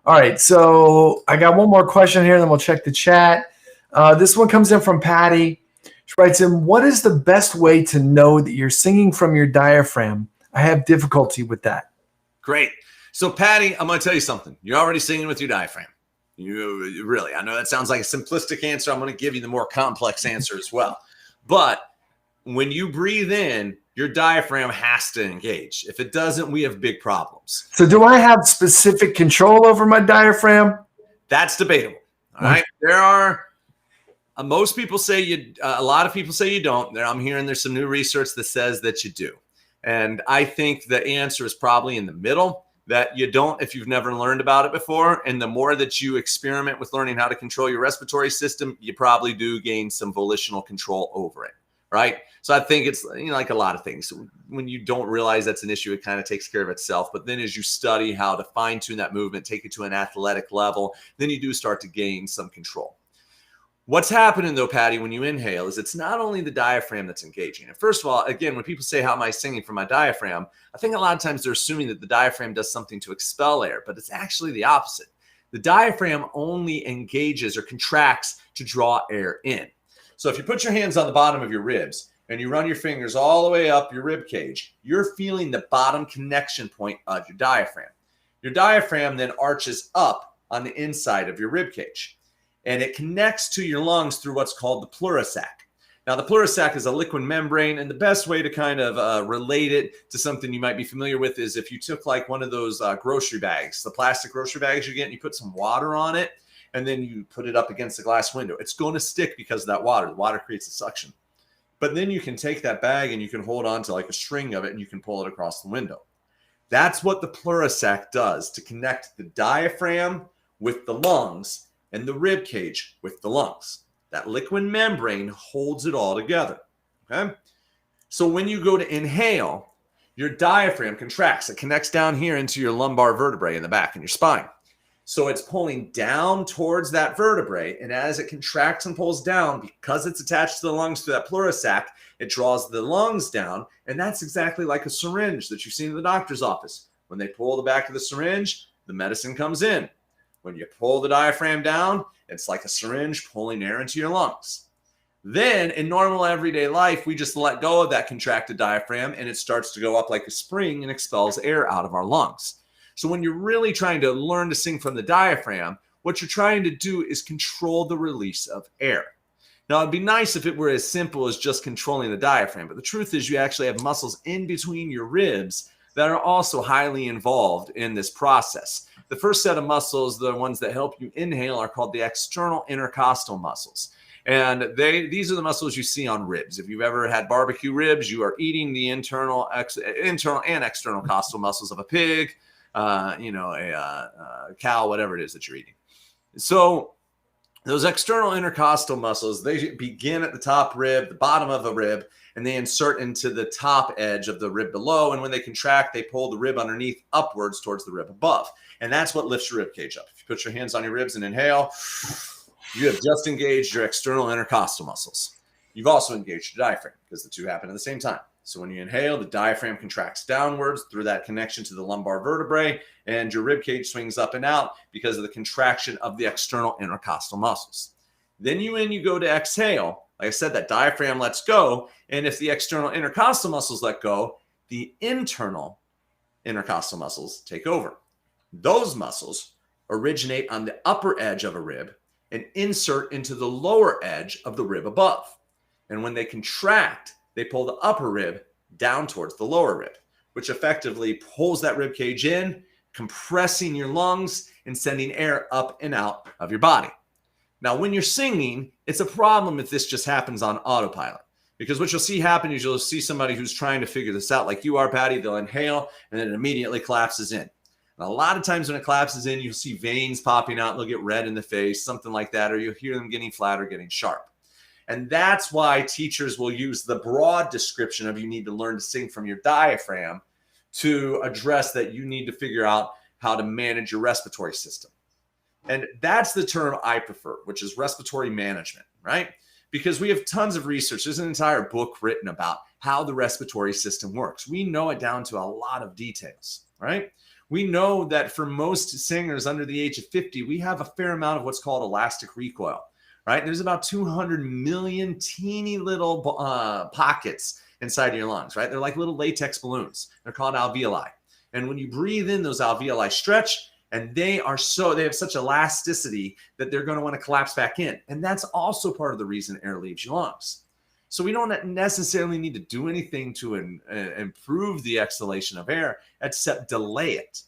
All right. So I got one more question here, and then we'll check the chat. This one comes in from Patty. She writes in, what is the best way to know that you're singing from your diaphragm? I have difficulty with that. Great. So Patty, I'm going to tell you something. You're already singing with your diaphragm. You really, I know that sounds like a simplistic answer. I'm going to give you the more complex answer as well. But when you breathe in, your diaphragm has to engage. If it doesn't, we have big problems. So do I have specific control over my diaphragm? That's debatable. All right. There are most people say you, a lot of people say you don't. I'm hearing there's some new research that says that you do. And I think the answer is probably in the middle, that you don't if you've never learned about it before. And the more that you experiment with learning how to control your respiratory system, you probably do gain some volitional control over it. Right. So I think it's, like a lot of things. When you don't realize that's an issue, it kind of takes care of itself. But then as you study how to fine tune that movement, take it to an athletic level, then you do start to gain some control. What's happening though, Patty, when you inhale is it's not only the diaphragm that's engaging. And first of all, again, when people say, how am I singing from my diaphragm? I think a lot of times they're assuming that the diaphragm does something to expel air, but it's actually the opposite. The diaphragm only engages or contracts to draw air in. So if you put your hands on the bottom of your ribs and you run your fingers all the way up your rib cage, you're feeling the bottom connection point of your diaphragm. Your diaphragm then arches up on the inside of your rib cage, and it connects to your lungs through what's called the pleurosac. Now, the pleurosac is a liquid membrane, and the best way to kind of relate it to something you might be familiar with is if you took like one of those grocery bags, the plastic grocery bags you get, and you put some water on it, and then you put it up against the glass window. It's going to stick because of that water. The water creates a suction. But then you can take that bag and you can hold on to like a string of it and you can pull it across the window. That's what the pleurosac does to connect the diaphragm with the lungs and the rib cage with the lungs. That liquid membrane holds it all together. Okay? So when you go to inhale, your diaphragm contracts. It connects down here into your lumbar vertebrae in the back in your spine. So it's pulling down towards that vertebrae, and as it contracts and pulls down, because it's attached to the lungs through that pleurosac, it draws the lungs down, and that's exactly like a syringe that you've seen in the doctor's office. When they pull the back of the syringe, the medicine comes in. When you pull the diaphragm down, it's like a syringe pulling air into your lungs. Then in normal everyday life, we just let go of that contracted diaphragm, and it starts to go up like a spring and expels air out of our lungs. So when you're really trying to learn to sing from the diaphragm, what you're trying to do is control the release of air. Now, it'd be nice if it were as simple as just controlling the diaphragm, but the truth is you actually have muscles in between your ribs that are also highly involved in this process. The first set of muscles, the ones that help you inhale, are called the external intercostal muscles. And these are the muscles you see on ribs. If you've ever had barbecue ribs, you are eating the internal and external costal muscles of a pig, a cow, whatever it is that you're eating. So those external intercostal muscles, they begin at the top rib, the bottom of the rib, and they insert into the top edge of the rib below. And when they contract, they pull the rib underneath upwards towards the rib above. And that's what lifts your rib cage up. If you put your hands on your ribs and inhale, you have just engaged your external intercostal muscles. You've also engaged your diaphragm because the two happen at the same time. So when you inhale, the diaphragm contracts downwards through that connection to the lumbar vertebrae, and your rib cage swings up and out because of the contraction of the external intercostal muscles. Then you go to exhale. Like I said, that diaphragm lets go, and if the external intercostal muscles let go, the internal intercostal muscles take over. Those muscles originate on the upper edge of a rib and insert into the lower edge of the rib above. And when they contract, they pull the upper rib down towards the lower rib, which effectively pulls that rib cage in, compressing your lungs and sending air up and out of your body. Now, when you're singing, it's a problem if this just happens on autopilot, because what you'll see happen is you'll see somebody who's trying to figure this out, like you are, Patty. They'll inhale and then it immediately collapses in. And a lot of times when it collapses in, you'll see veins popping out. They'll get red in the face, something like that, or you'll hear them getting flat or getting sharp. And that's why teachers will use the broad description of you need to learn to sing from your diaphragm to address that you need to figure out how to manage your respiratory system. And that's the term I prefer, which is respiratory management, right? Because we have tons of research. There's an entire book written about how the respiratory system works. We know it down to a lot of details, right? We know that for most singers under the age of 50, we have a fair amount of what's called elastic recoil, right? There's about 200 million teeny little pockets inside your lungs, right? They're like little latex balloons. They're called alveoli. And when you breathe in, those alveoli stretch, and they have such elasticity that they're going to want to collapse back in. And that's also part of the reason air leaves your lungs. So we don't necessarily need to do anything to improve the exhalation of air, except delay it.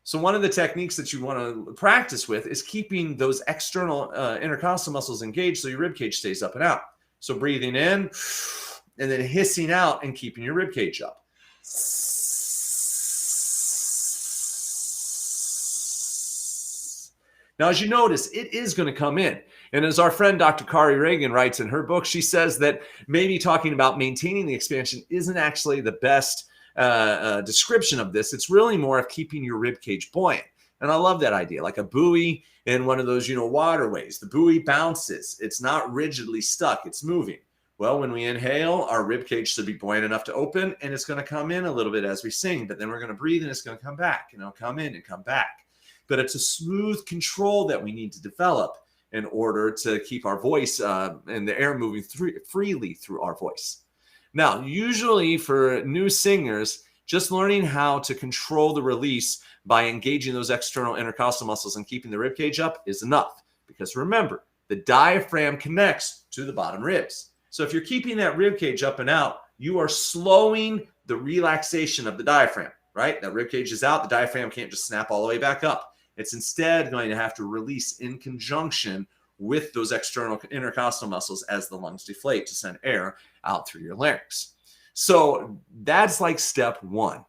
So one of the techniques that you want to practice with is keeping those external intercostal muscles engaged so your rib cage stays up and out. So breathing in and then hissing out and keeping your rib cage up. Now, as you notice, it is going to come in. And as our friend Dr. Kari Reagan writes in her book, she says that maybe talking about maintaining the expansion isn't actually the best description of this. It's really more of keeping your rib cage buoyant. And I love that idea, like a buoy in one of those, waterways. The buoy bounces. It's not rigidly stuck. It's moving. Well, when we inhale, our rib cage should be buoyant enough to open, and it's going to come in a little bit as we sing. But then we're going to breathe, and it's going to come back, come in and come back. But it's a smooth control that we need to develop in order to keep our voice and the air moving freely through our voice. Now, usually for new singers, just learning how to control the release by engaging those external intercostal muscles and keeping the rib cage up is enough. Because remember, the diaphragm connects to the bottom ribs. So if you're keeping that rib cage up and out, you are slowing the relaxation of the diaphragm, right? That rib cage is out. The diaphragm can't just snap all the way back up. It's instead going to have to release in conjunction with those external intercostal muscles as the lungs deflate to send air out through your larynx. So that's like step one.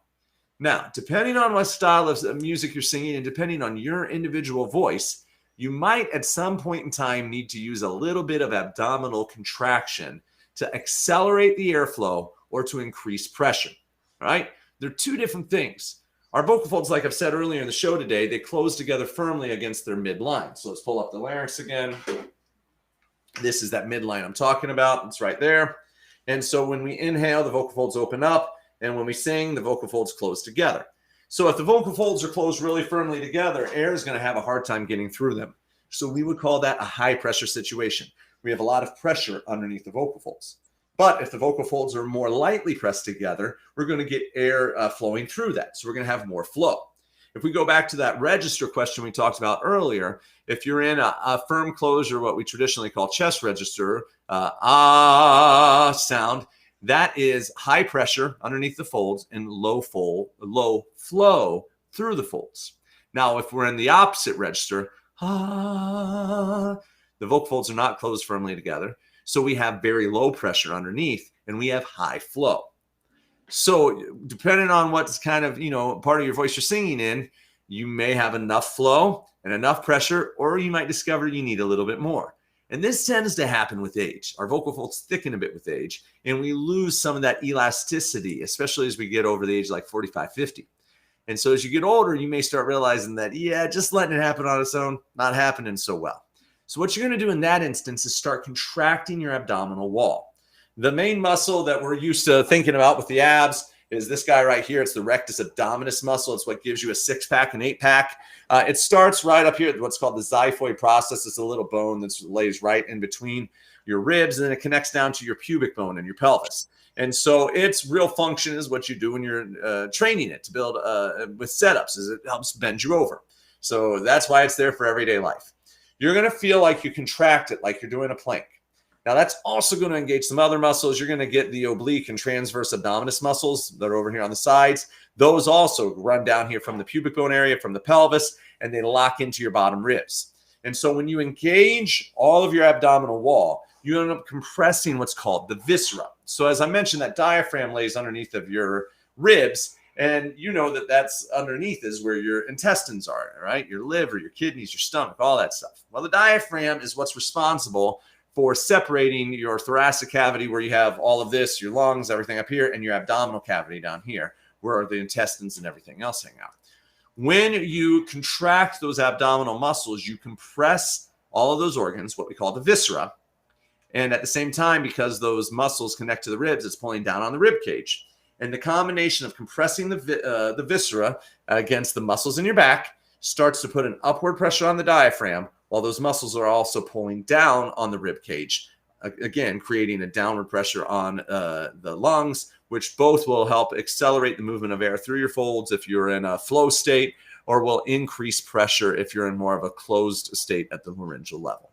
Now, depending on what style of music you're singing and depending on your individual voice, you might at some point in time need to use a little bit of abdominal contraction to accelerate the airflow or to increase pressure, right? They're two different things. Our vocal folds, like I've said earlier in the show today, they close together firmly against their midline. So let's pull up the larynx again. This is that midline I'm talking about. It's right there. And so when we inhale, the vocal folds open up. And when we sing, the vocal folds close together. So if the vocal folds are closed really firmly together, air is going to have a hard time getting through them. So we would call that a high pressure situation. We have a lot of pressure underneath the vocal folds. But if the vocal folds are more lightly pressed together, we're going to get air flowing through that. So we're going to have more flow. If we go back to that register question we talked about earlier, if you're in a firm closure, what we traditionally call chest register, sound, that is high pressure underneath the folds and low flow through the folds. Now, if we're in the opposite register, the vocal folds are not closed firmly together. So we have very low pressure underneath and we have high flow. So depending on what's kind of, part of your voice you're singing in, you may have enough flow and enough pressure, or you might discover you need a little bit more. And this tends to happen with age. Our vocal folds thicken a bit with age and we lose some of that elasticity, especially as we get over the age like 45, 50. And so as you get older, you may start realizing that, just letting it happen on its own, not happening so well. So what you're going to do in that instance is start contracting your abdominal wall. The main muscle that we're used to thinking about with the abs is this guy right here. It's the rectus abdominis muscle. It's what gives you a 6-pack and 8-pack. It starts right up here, what's called the xiphoid process. It's a little bone that lays right in between your ribs, and then it connects down to your pubic bone and your pelvis. And so its real function is what you do when you're training it to build with setups, is it helps bend you over. So that's why it's there for everyday life. You're going to feel like you contract it like you're doing a plank. Now, that's also going to engage some other muscles. You're going to get the oblique and transverse abdominis muscles that are over here on the sides. Those also run down here from the pubic bone area, from the pelvis, and they lock into your bottom ribs. And so when you engage all of your abdominal wall, you end up compressing what's called the viscera. So as I mentioned, that diaphragm lays underneath of your ribs. And you know that that's underneath is where your intestines are, right? Your liver, your kidneys, your stomach, all that stuff. Well, the diaphragm is what's responsible for separating your thoracic cavity where you have all of this, your lungs, everything up here, and your abdominal cavity down here, where the intestines and everything else hang out. When you contract those abdominal muscles, you compress all of those organs, what we call the viscera. And at the same time, because those muscles connect to the ribs, it's pulling down on the rib cage. And the combination of compressing the viscera against the muscles in your back starts to put an upward pressure on the diaphragm, while those muscles are also pulling down on the rib cage, again, creating a downward pressure on the lungs, which both will help accelerate the movement of air through your folds if you're in a flow state, or will increase pressure if you're in more of a closed state at the laryngeal level.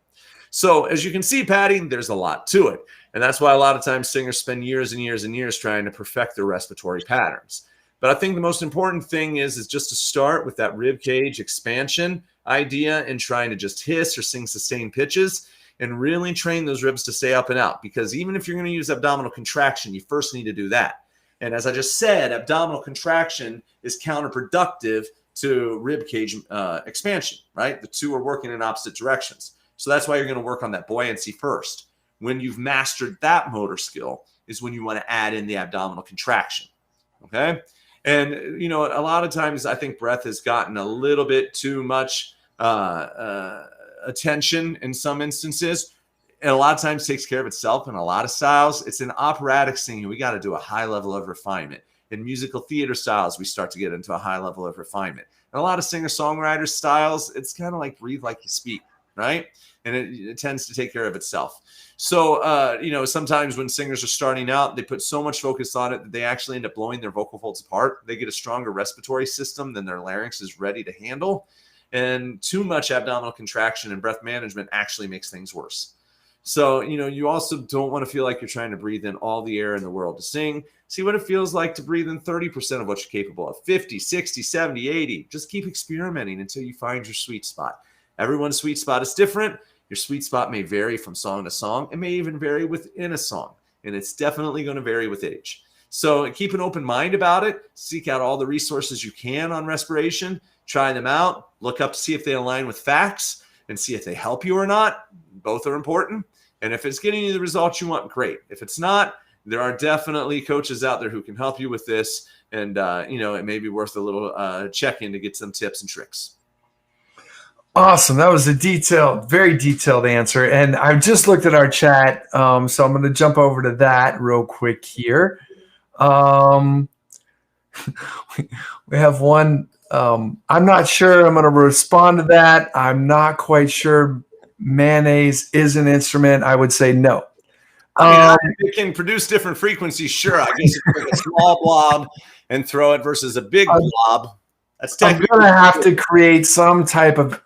So as you can see, Patty, there's a lot to it. And that's why a lot of times singers spend years and years and years trying to perfect their respiratory patterns. But I think the most important thing is just to start with that rib cage expansion idea and trying to just hiss or sing sustained pitches and really train those ribs to stay up and out. Because even if you're going to use abdominal contraction, you first need to do that. And as I just said, abdominal contraction is counterproductive to rib cage expansion, right? The two are working in opposite directions. So that's why you're going to work on that buoyancy first. When you've mastered that motor skill is when you want to add in the abdominal contraction, okay? And, you know, a lot of times I think breath has gotten a little bit too much attention in some instances. And a lot of times takes care of itself in a lot of styles. It's in operatic singing. We got to do a high level of refinement. In musical theater styles, we start to get into a high level of refinement. And a lot of singer-songwriter styles, it's kind of like breathe like you speak, right? And it tends to take care of itself. So, you know, sometimes when singers are starting out, they put so much focus on it that they actually end up blowing their vocal folds apart. They get a stronger respiratory system than their larynx is ready to handle. And too much abdominal contraction and breath management actually makes things worse. So, you know, you also don't want to feel like you're trying to breathe in all the air in the world to sing. See what it feels like to breathe in 30% of what you're capable of, 50, 60, 70, 80. Just keep experimenting until you find your sweet spot. Everyone's sweet spot is different. Your sweet spot may vary from song to song. It may even vary within a song, and it's definitely going to vary with age. So keep an open mind about it. Seek out all the resources you can on respiration. Try them out. Look up to see if they align with facts and see if they help you or not. Both are important. And if it's getting you the results you want, great. If it's not, there are definitely coaches out there who can help you with this. And, you know, it may be worth a little check-in to get some tips and tricks. Awesome. That was a very detailed answer. And I just looked at our chat. So I'm going to jump over to that real quick here. We have one. I'm not sure I'm going to respond to that. I'm not quite sure mayonnaise is an instrument. I would say no. I mean, it can produce different frequencies. Sure. I guess if you take a small blob and throw it versus a big blob. I'm going to have to create some type of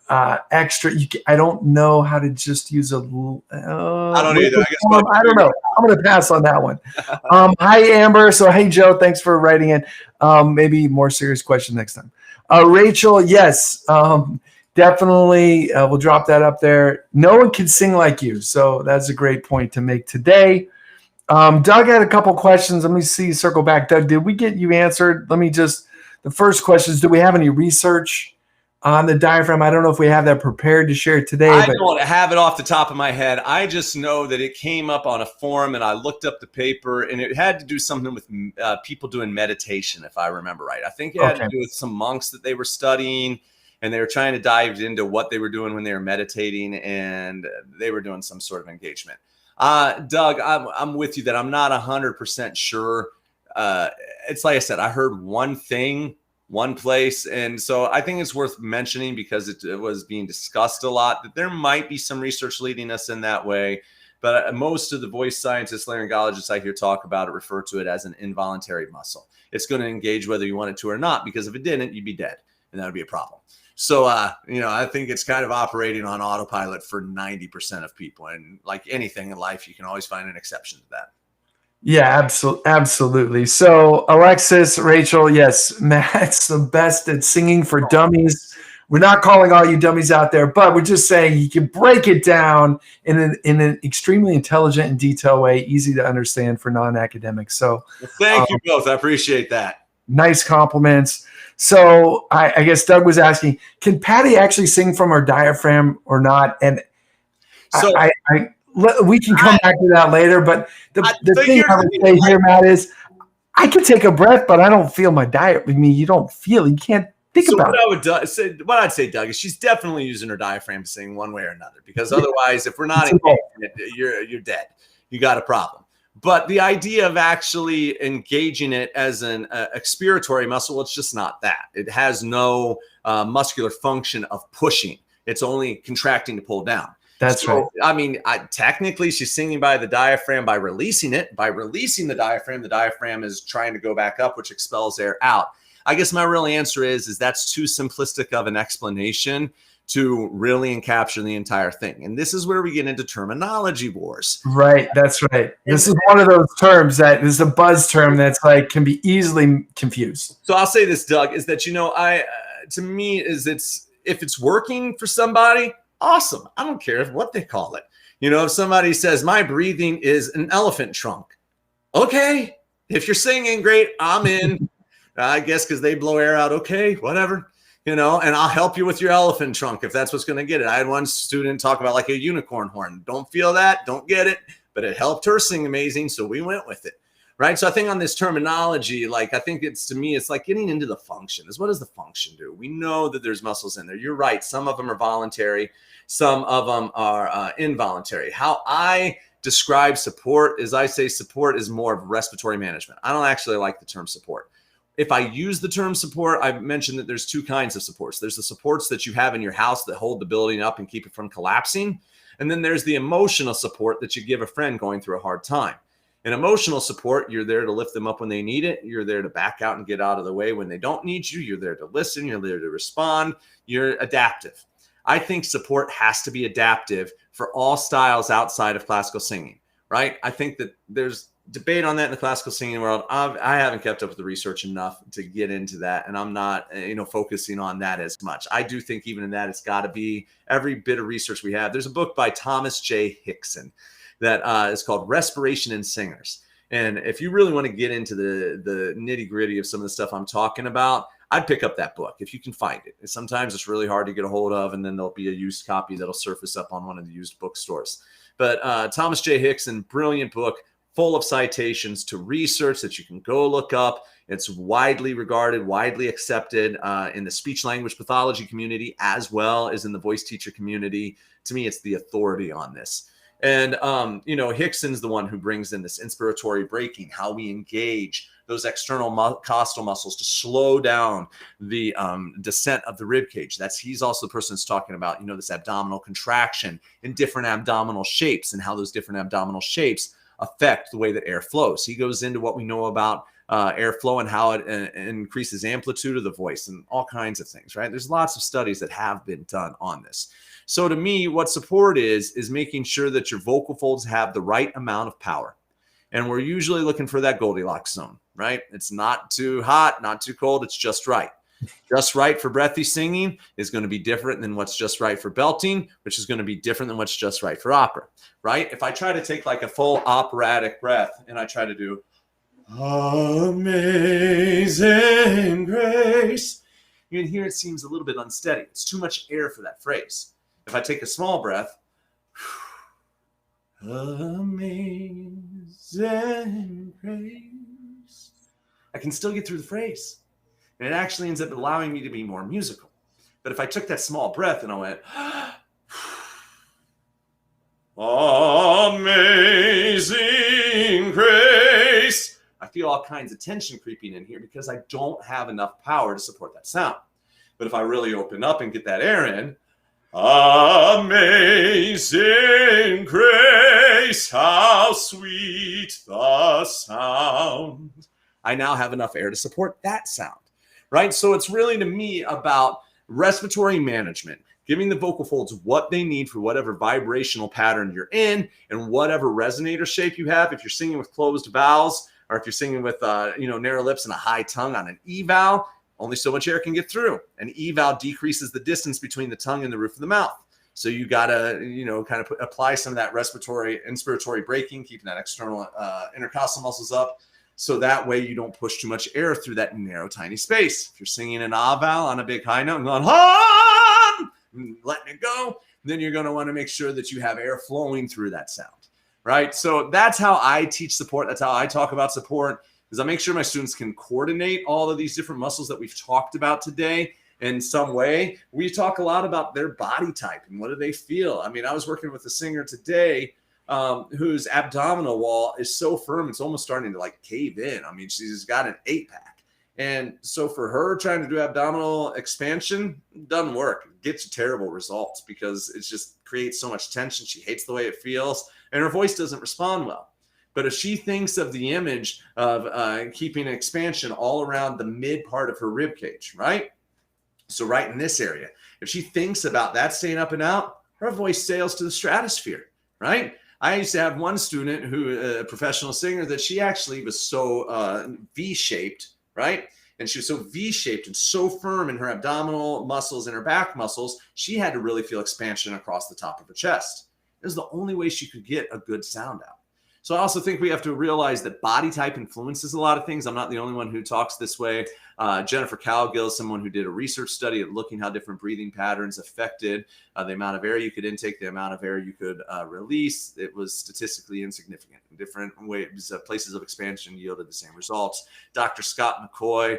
extra. I don't know how to just use a little. I don't either. I don't know. I'm going to pass on that one. Hi, Amber. So, hey, Joe, thanks for writing in. Maybe more serious question next time. Rachel, yes, definitely. We'll drop that up there. No one can sing like you. So that's a great point to make today. Doug had a couple questions. Let me circle back. Doug, did we get you answered? The first question is, do we have any research on the diaphragm? I don't know if we have that prepared to share today. I don't have it off the top of my head. I just know that it came up on a forum, and I looked up the paper, and it had to do something with people doing meditation, if I remember right. I think it had to do with some monks that they were studying, and they were trying to dive into what they were doing when they were meditating, and they were doing some sort of engagement. Doug, I'm with you that I'm not 100% sure. It's like I said, I heard one thing, one place. And so I think it's worth mentioning because it was being discussed a lot that there might be some research leading us in that way. But most of the voice scientists, laryngologists I hear talk about it, refer to it as an involuntary muscle. It's going to engage whether you want it to or not, because if it didn't, you'd be dead and that would be a problem. So, you know, I think it's kind of operating on autopilot for 90% of people. And like anything in life, you can always find an exception to that. Yeah, absolutely. So, Alexis, Rachel, yes, Matt's the best at singing for dummies. We're not calling all you dummies out there, but we're just saying you can break it down in an extremely intelligent and detailed way, easy to understand for non-academics. So, well, thank you both. I appreciate that. Nice compliments. So, I guess Doug was asking, can Patty actually sing from her diaphragm or not? And so we can come back to that later, but the thing I would say here, Matt, is I can take a breath, but I don't feel my diaphragm. I mean, you don't feel it. You can't Think So about what I'd say, Doug, is she's definitely using her diaphragm to sing one way or another, because otherwise, if we're not It's engaging it, you're dead. You got a problem. But the idea of actually engaging it as an expiratory muscle, it's just not that. It has no muscular function of pushing. It's only contracting to pull down. That's right. I mean, technically, she's singing by the diaphragm by releasing it. By releasing the diaphragm is trying to go back up, which expels air out. I guess my real answer is that's too simplistic of an explanation to really encapture the entire thing. And this is where we get into terminology wars. Right. That's right. This is one of those terms that is a buzz term that's like can be easily confused. So I'll say this, Doug, is that, to me, if it's working for somebody, awesome. I don't care what they call it. If somebody says my breathing is an elephant trunk, okay. If you're singing, great, I'm in. I guess because they blow air out. Okay, whatever, and I'll help you with your elephant trunk if that's what's going to get it. I had one student talk about like a unicorn horn. Don't feel that, don't get it, but it helped her sing amazing, so we went with it, right? So I think on this terminology, I think to me, it's like getting into the function. What does the function do? We know that there's muscles in there. You're right. Some of them are voluntary. Some of them are involuntary. How I describe support is I say support is more of respiratory management. I don't actually like the term support. If I use the term support, I've mentioned that there's two kinds of supports. There's the supports that you have in your house that hold the building up and keep it from collapsing. And then there's the emotional support that you give a friend going through a hard time. In emotional support, you're there to lift them up when they need it. You're there to back out and get out of the way when they don't need you. You're there to listen. You're there to respond. You're adaptive. I think support has to be adaptive for all styles outside of classical singing, right? I think that there's debate on that in the classical singing world. I haven't kept up with the research enough to get into that, and I'm not, focusing on that as much. I do think even in that, it's got to be every bit of research we have. There's a book by Thomas J. Hickson that is called Respiration in Singers. And if you really want to get into the nitty gritty of some of the stuff I'm talking about, I'd pick up that book if you can find it. And sometimes it's really hard to get a hold of, and then there'll be a used copy that'll surface up on one of the used bookstores. But Thomas J. Hickson, brilliant book, full of citations to research that you can go look up. It's widely regarded, widely accepted in the speech language pathology community, as well as in the voice teacher community. To me, it's the authority on this. And, Hickson's the one who brings in this inspiratory braking, how we engage those external costal muscles to slow down the descent of the rib cage. He's also the person that's talking about, this abdominal contraction in different abdominal shapes and how those different abdominal shapes affect the way that air flows. He goes into what we know about airflow and how it increases amplitude of the voice and all kinds of things, right? There's lots of studies that have been done on this. So to me, what support is making sure that your vocal folds have the right amount of power. And we're usually looking for that Goldilocks zone, right? It's not too hot, not too cold. It's just right. Just right for breathy singing is going to be different than what's just right for belting, which is going to be different than what's just right for opera, right? If I try to take like a full operatic breath and I try to do Amazing Grace, you can hear it seems a little bit unsteady. It's too much air for that phrase. If I take a small breath, Amazing Grace, I can still get through the phrase. And it actually ends up allowing me to be more musical. But if I took that small breath and I went, Amazing Grace, I feel all kinds of tension creeping in here because I don't have enough power to support that sound. But if I really open up and get that air in, Amazing Grace, how sweet the sound, I now have enough air to support that sound. Right? So it's really, to me, about respiratory management, giving the vocal folds what they need for whatever vibrational pattern you're in and whatever resonator shape you have. If you're singing with closed vowels or if you're singing with, narrow lips and a high tongue on an E vowel, only so much air can get through. An E vowel decreases the distance between the tongue and the roof of the mouth. So you got to, kind of apply some of that inspiratory braking, keeping that external intercostal muscles up. So that way you don't push too much air through that narrow, tiny space. If you're singing an ah vowel on a big high note and going, ha, and letting it go, then you're going to want to make sure that you have air flowing through that sound, right? So that's how I teach support. That's how I talk about support, is I make sure my students can coordinate all of these different muscles that we've talked about today. in some way. We talk a lot about their body type and what do they feel. I mean, I was working with a singer today whose abdominal wall is so firm, it's almost starting to like cave in. I mean, she's got an 8-pack. And so for her trying to do abdominal expansion doesn't work. It gets terrible results because it just creates so much tension. She hates the way it feels and her voice doesn't respond well. But if she thinks of the image of keeping an expansion all around the mid part of her rib cage, right? So right in this area, if she thinks about that staying up and out, her voice sails to the stratosphere, right? I used to have one student who, a professional singer, that she actually was so V-shaped, right? And she was so V-shaped and so firm in her abdominal muscles and her back muscles, she had to really feel expansion across the top of her chest. It was the only way she could get a good sound out. So I also think we have to realize that body type influences a lot of things. I'm not the only one who talks this way. Jennifer Cowgill, someone who did a research study at looking how different breathing patterns affected the amount of air you could intake, the amount of air you could release. It was statistically insignificant. In different ways, places of expansion yielded the same results. Dr. Scott McCoy,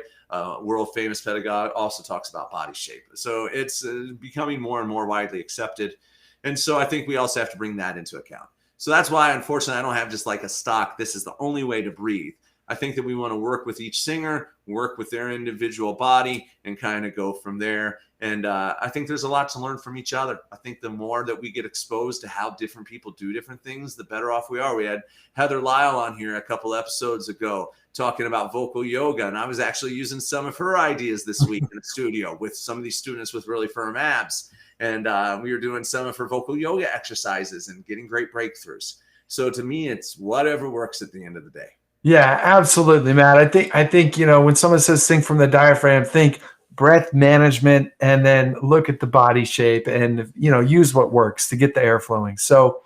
world famous pedagogue, also talks about body shape. So it's becoming more and more widely accepted. And so I think we also have to bring that into account. So that's why, unfortunately, I don't have just like a stock, this is the only way to breathe. I think that we want to work with each singer, work with their individual body, and kind of go from there. And I think there's a lot to learn from each other. I think the more that we get exposed to how different people do different things, the better off we are. We had Heather Lyle on here a couple episodes ago talking about vocal yoga, and I was actually using some of her ideas this week in the studio with some of these students with really firm abs. And we were doing some of her vocal yoga exercises and getting great breakthroughs. So to me, it's whatever works at the end of the day. Yeah, absolutely, Matt. I think, when someone says think from the diaphragm, think breath management and then look at the body shape and, use what works to get the air flowing. So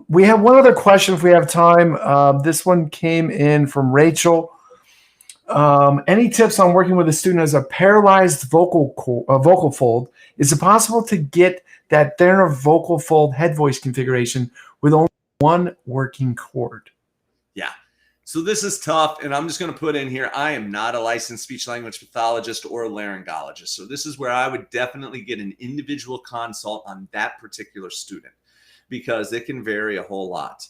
we have one other question if we have time. This one came in from Rachel. Any tips on working with a student who has a paralyzed vocal fold? Is it possible to get that thinner vocal fold head voice configuration with only one working chord? Yeah. So this is tough. And I'm just going to put in here, I am not a licensed speech language pathologist or a laryngologist. So this is where I would definitely get an individual consult on that particular student because it can vary a whole lot.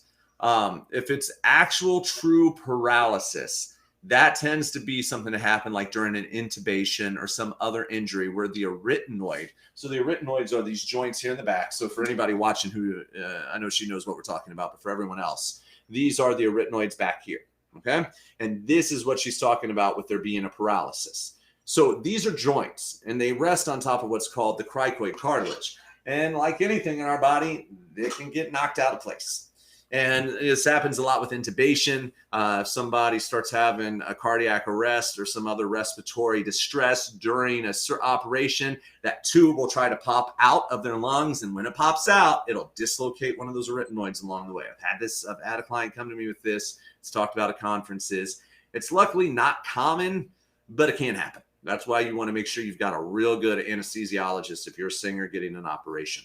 If it's actual true paralysis, that tends to be something to happen like during an intubation or some other injury where the arytenoid, so the arytenoids are these joints here in the back. So for anybody watching who, I know she knows what we're talking about, but for everyone else, these are the arytenoids back here, okay? And this is what she's talking about with there being a paralysis. So these are joints and they rest on top of what's called the cricoid cartilage. And like anything in our body, it can get knocked out of place. And this happens a lot with intubation. If somebody starts having a cardiac arrest or some other respiratory distress during an operation, that tube will try to pop out of their lungs. And when it pops out, it'll dislocate one of those arytenoids along the way. I've had a client come to me with this. It's talked about at conferences. It's luckily not common, but it can happen. That's why you want to make sure you've got a real good anesthesiologist if you're a singer getting an operation.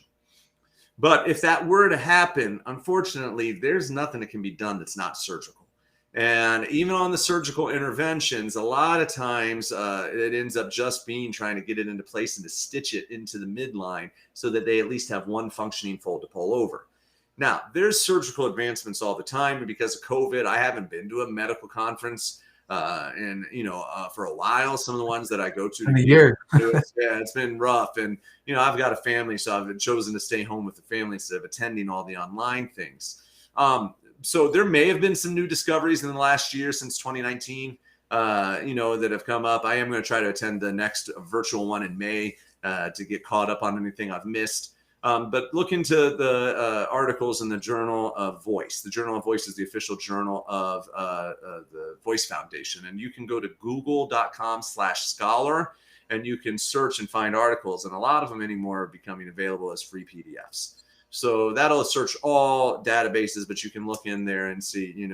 But if that were to happen, unfortunately, there's nothing that can be done that's not surgical. And even on the surgical interventions, a lot of times it ends up just being trying to get it into place and to stitch it into the midline so that they at least have one functioning fold to pull over. Now, there's surgical advancements all the time. And because of COVID, I haven't been to a medical conference for a while. Some of the ones that I go to, it's been rough. And, I've got a family, so I've chosen to stay home with the family instead of attending all the online things. So there may have been some new discoveries in the last year since 2019, that have come up. I am going to try to attend the next virtual one in May to get caught up on anything I've missed. But look into the articles in the Journal of Voice. The Journal of Voice is the official journal of the Voice Foundation. And you can go to google.com/scholar and you can search and find articles. And a lot of them anymore are becoming available as free PDFs. So that'll search all databases, but you can look in there and see,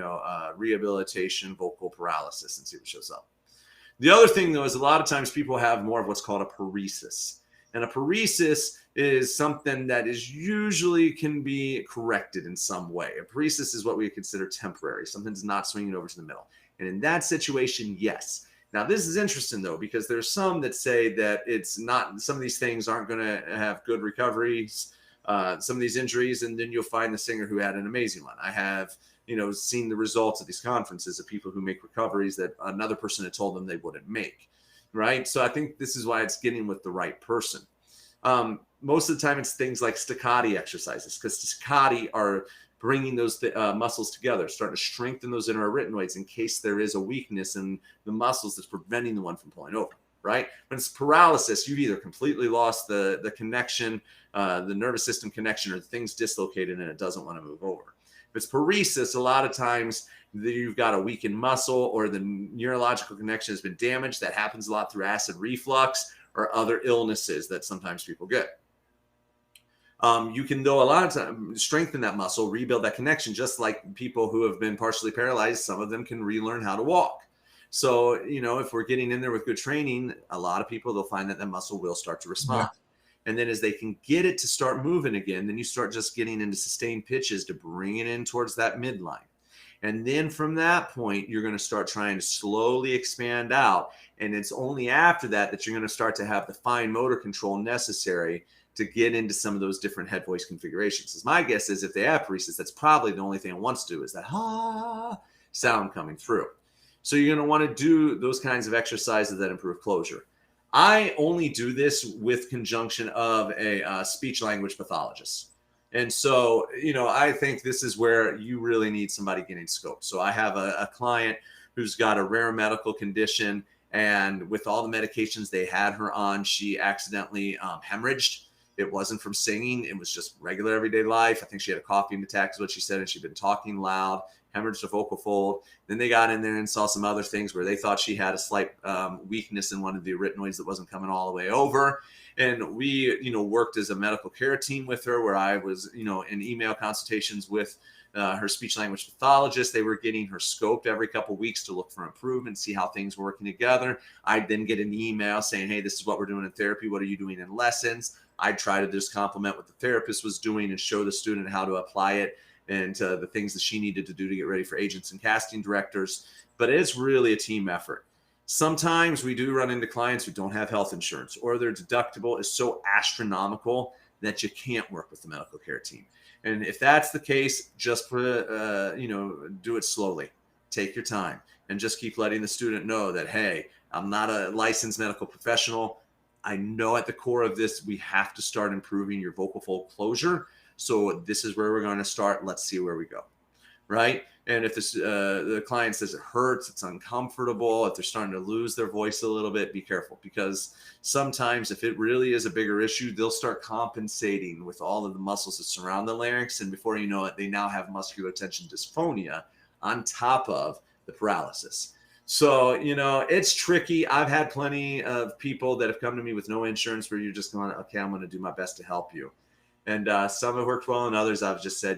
rehabilitation, vocal paralysis, and see what shows up. The other thing, though, is a lot of times people have more of what's called a paresis. And a paresis is something that is usually can be corrected in some way. A paresis is what we consider temporary. Something's not swinging over to the middle. And in that situation, yes. Now, this is interesting though, because there's some that say that it's not, some of these things aren't going to have good recoveries, some of these injuries, and then you'll find the singer who had an amazing one. I have, seen the results of these conferences of people who make recoveries that another person had told them they wouldn't make, right? So I think this is why it's getting with the right person. Most of the time it's things like staccati exercises, because staccati are bringing those muscles together, starting to strengthen those interarytenoids in case there is a weakness in the muscles that's preventing the one from pulling over, right? When it's paralysis, you've either completely lost the connection, the nervous system connection, or the thing's dislocated and it doesn't want to move over. If it's paresis, a lot of times you've got a weakened muscle or the neurological connection has been damaged. That happens a lot through acid reflux or other illnesses that sometimes people get. You can, though, a lot of times strengthen that muscle, rebuild that connection, just like people who have been partially paralyzed. Some of them can relearn how to walk. So, if we're getting in there with good training, a lot of people, they'll find that muscle will start to respond. Yeah. And then as they can get it to start moving again, then you start just getting into sustained pitches to bring it in towards that midline. And then from that point, you're going to start trying to slowly expand out. And it's only after that that you're going to start to have the fine motor control necessary to get into some of those different head voice configurations. As my guess is, if they have paresis, that's probably the only thing it wants to do is that sound coming through. So you're going to want to do those kinds of exercises that improve closure. I only do this with conjunction of a speech language pathologist. And so, I think this is where you really need somebody getting scoped. So I have a client who's got a rare medical condition, and with all the medications they had her on, she accidentally hemorrhaged. It wasn't from singing. It was just regular everyday life. I think she had a coughing attack is what she said, and she'd been talking loud, hemorrhaged a vocal fold. Then they got in there and saw some other things where they thought she had a slight weakness in one of the arytenoids that wasn't coming all the way over. And we, worked as a medical care team with her, where I was, in email consultations with her speech language pathologist. They were getting her scoped every couple of weeks to look for improvement, see how things were working together. I'd then get an email saying, hey, this is what we're doing in therapy. What are you doing in lessons? I'd try to just compliment what the therapist was doing and show the student how to apply it and the things that she needed to do to get ready for agents and casting directors. But it's really a team effort. Sometimes we do run into clients who don't have health insurance, or their deductible is so astronomical that you can't work with the medical care team. And if that's the case, just do it slowly. Take your time and just keep letting the student know that, hey, I'm not a licensed medical professional. I know at the core of this, we have to start improving your vocal fold closure. So this is where we're going to start. Let's see where we go. Right. And if this, the client says it hurts, it's uncomfortable, if they're starting to lose their voice a little bit, be careful, because sometimes if it really is a bigger issue, they'll start compensating with all of the muscles that surround the larynx. And before you know it, they now have muscular tension dysphonia on top of the paralysis. So, it's tricky. I've had plenty of people that have come to me with no insurance where you're just going, okay, I'm going to do my best to help you. And some have worked well, and others I've just said,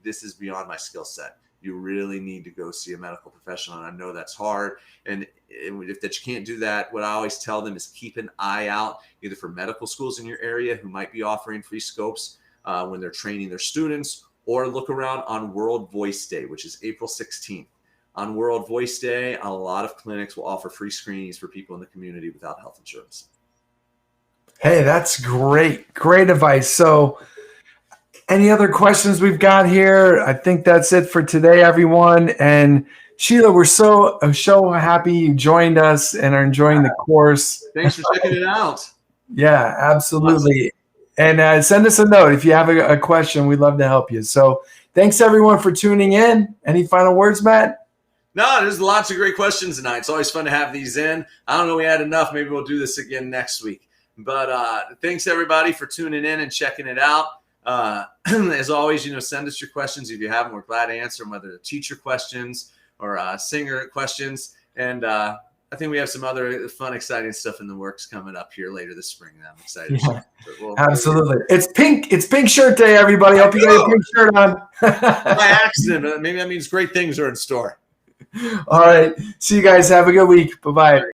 this is beyond my skill set. You really need to go see a medical professional. And I know that's hard. And if that you can't do that, what I always tell them is keep an eye out either for medical schools in your area who might be offering free scopes when they're training their students, or look around on World Voice Day, which is April 16th. On World Voice Day, a lot of clinics will offer free screenings for people in the community without health insurance. Hey, that's great. Great advice. So any other questions we've got here? I think that's it for today, everyone. And Sheila, we're so happy you joined us and are enjoying the course. Thanks for checking it out. Yeah, absolutely. Awesome. And send us a note if you have a question. We'd love to help you. So thanks, everyone, for tuning in. Any final words, Matt? No, there's lots of great questions tonight. It's always fun to have these in. I don't know, we had enough. Maybe we'll do this again next week. But thanks, everybody, for tuning in and checking it out. As always, send us your questions if you have them. We're glad to answer them, whether they're teacher questions or singer questions. And I think we have some other fun, exciting stuff in the works coming up here later this spring. I'm excited. Yeah, absolutely. It's pink shirt day, everybody. Hope you got a pink shirt on. By accident. Maybe that means great things are in store. All right. See you guys. Have a good week. Bye-bye.